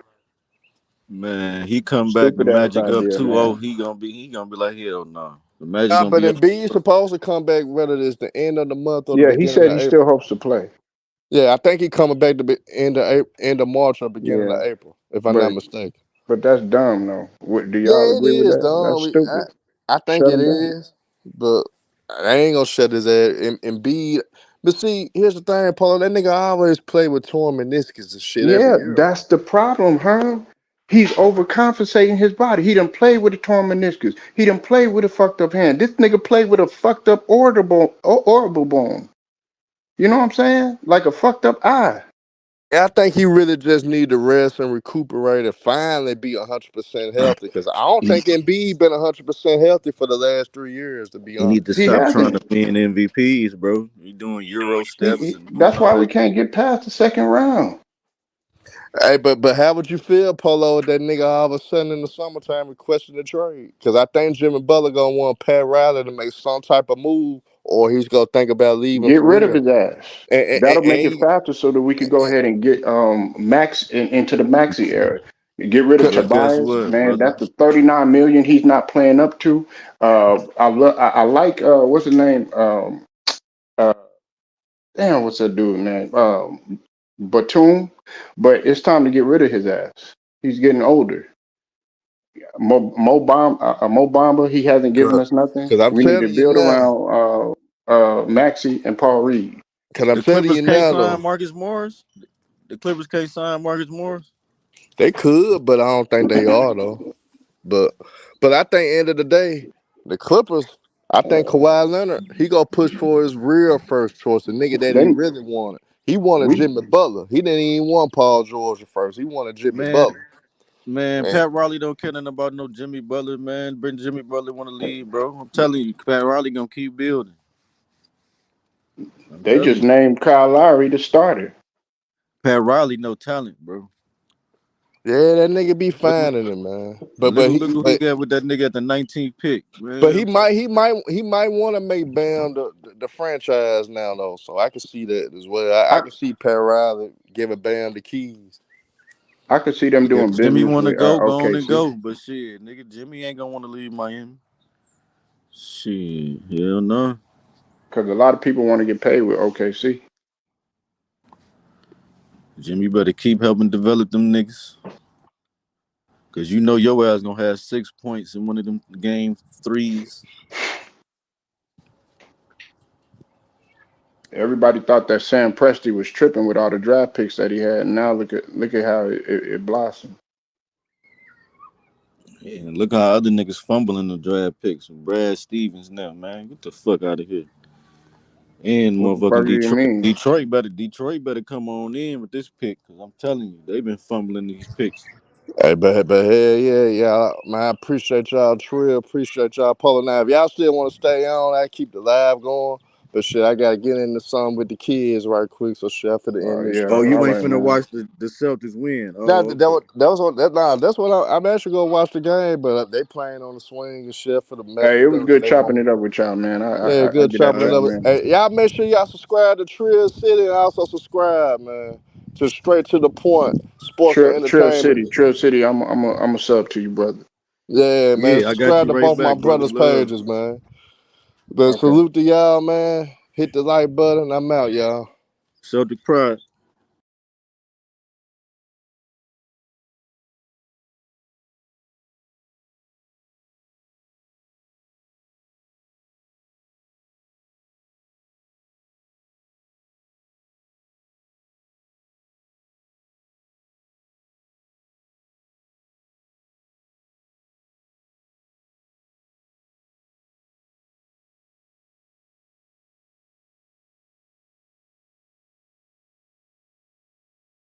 S5: Man, he come back the
S2: Stupid ass
S5: Magic up
S2: idea,
S5: 2-0.
S2: man.
S5: He gonna be like hell no. The Magic
S1: Nah,
S5: gonna
S1: but
S5: be up.
S1: Embiid supposed to come back whether it's the end of the month or the
S2: Yeah, he
S1: beginning
S2: said
S1: of
S2: he
S1: April.
S2: still hopes to play.
S1: Yeah, I think he coming back to be end of March or beginning
S2: Yeah,
S1: of April, if I'm not
S2: but
S1: mistaken.
S2: that's dumb though. Do y'all
S1: Yeah, it
S2: agree with
S1: is,
S2: that? That's
S1: Don.
S2: stupid.
S1: I think
S2: Shut
S1: it
S2: him down.
S1: is, but I ain't gonna shut his ass. Embiid. But see, here's the thing, Paul. That nigga always play with torn meniscus and shit every
S2: Yeah,
S1: year.
S2: that's the problem, huh? He's overcompensating his body. He done played with a torn meniscus. He done played with a fucked up hand. This nigga played with a fucked up orbital bone. You know what I'm saying? Like a fucked up eye.
S1: I think he really just need to rest and recuperate and finally be 100% healthy. Because I don't
S5: He,
S1: think Embiid been 100% healthy for the last 3 years, to be
S5: he need to
S1: honest.
S2: He
S5: stop trying
S2: hasn't.
S5: to win MVPs, bro. He doing Euro steps and doing
S2: That's
S5: all
S2: why we
S5: that.
S2: can't get past the second round.
S1: Hey, but how would you feel, Polo, if that nigga all of a sudden in the summertime requesting a trade? Because I think Jimmy Butler gonna want Pat Riley to make some type of move, or he's gonna think about leaving
S2: Get
S1: for
S2: rid of
S1: real.
S2: his ass.
S1: And,
S2: That'll make it
S1: and,
S2: faster so that we could go ahead and get Max into the Maxi era. Get rid of
S5: But guess
S2: Tobias,
S5: what,
S2: man.
S5: brother?
S2: That's the 39 million he's not playing up to. I like what's his name? Uh, damn, what's that dude, man? Batum. But it's time to get rid of his ass. He's getting older. Mo Bamba, he hasn't given
S1: Cause,
S2: us nothing.
S1: cause I'm
S2: We need to
S1: telling you
S2: build
S1: now,
S2: around Maxi and Paul Reed.
S1: cause I'm
S5: The
S1: telling
S5: Clippers
S1: you
S5: can't
S1: now
S5: sign
S1: though,
S5: Marcus Morris. The Clippers can't sign Marcus Morris.
S1: they could, but I don't think they are though. But I think end of the day, the Clippers, I think Kawhi Leonard, he gonna push for his real first choice, the nigga that he
S2: Then
S1: really wanted. He wanted
S2: we
S1: Jimmy Butler. He didn't even want Paul George at first. He wanted Jimmy
S5: Man,
S1: Butler.
S5: man,
S1: And
S5: Pat Riley don't care nothing about no Jimmy Butler, man. Bring Jimmy Butler want to leave, bro. I'm telling you, Pat Riley gonna keep building. I'm
S2: they
S5: telling
S2: just
S5: you,
S2: named Kyle Lowry the starter.
S5: Pat Riley no talent, bro.
S1: yeah, that nigga be
S5: Look,
S1: finding it, man.
S5: look who he got with that nigga at the 19th pick,
S1: But
S5: man. I'm talking,
S1: he might want to make Bam the franchise now though. So I can see that as well. I
S2: I
S1: can see Pat Riley giving Bam the keys.
S2: I could see them
S5: if
S2: doing
S5: Jimmy
S2: business
S5: want to
S2: with
S5: go on and
S2: OKC.
S5: go. But shit, nigga, Jimmy ain't gonna want to leave Miami. Shit, hell no.
S2: Because a lot of people want to get paid with OKC.
S5: Jimmy better keep helping develop them niggas. Cause you know your ass gonna have 6 points in one of them game threes.
S2: Everybody thought that Sam Presti was tripping with all the draft picks that he had. And now look at how it blossomed.
S5: Yeah, and look how other niggas fumbling the draft picks. Brad Stevens now, man. Get the fuck out of here. And
S2: What the fuck
S5: motherfucking
S2: do you
S5: Detroit.
S2: mean?
S5: Detroit better come on in with this pick. Cause I'm telling you, they've been fumbling these picks.
S1: Hey, but hell yeah, yeah, man. I appreciate y'all, Trill. Appreciate y'all pulling out. If y'all still want to stay on, I keep the live going. But shit, I gotta get into something with the kids right quick. So shit, I finna end this
S2: Yeah,
S5: Oh,
S1: joint.
S5: you
S2: all
S5: ain't
S2: right,
S5: finna
S2: man.
S5: watch the Celtics win.
S1: Now
S5: Oh, okay.
S1: that's what I'm actually gonna watch the game. But they playing on the swing and shit for the mess
S2: Hey,
S1: with
S2: it was
S1: them.
S2: good
S1: They want
S2: chopping
S1: me.
S2: it up with y'all, man.
S1: Yeah,
S2: I
S1: good
S2: get out
S1: chopping
S2: of
S1: it
S2: that,
S1: up.
S2: man.
S1: Hey, y'all make sure y'all subscribe to Trill City and also subscribe, man, to Straight to the Point Sports and Entertainment.
S2: Trail City. I'm a sub to you, brother.
S1: Yeah, man.
S5: Yeah, I got
S1: Subscribe
S5: you
S1: to
S5: right
S1: both my
S5: back, brother.
S1: brothers'
S5: Love.
S1: pages, man. But
S2: Okay.
S1: salute to y'all, man. Hit the like button. I'm out, y'all.
S5: Celtic pride.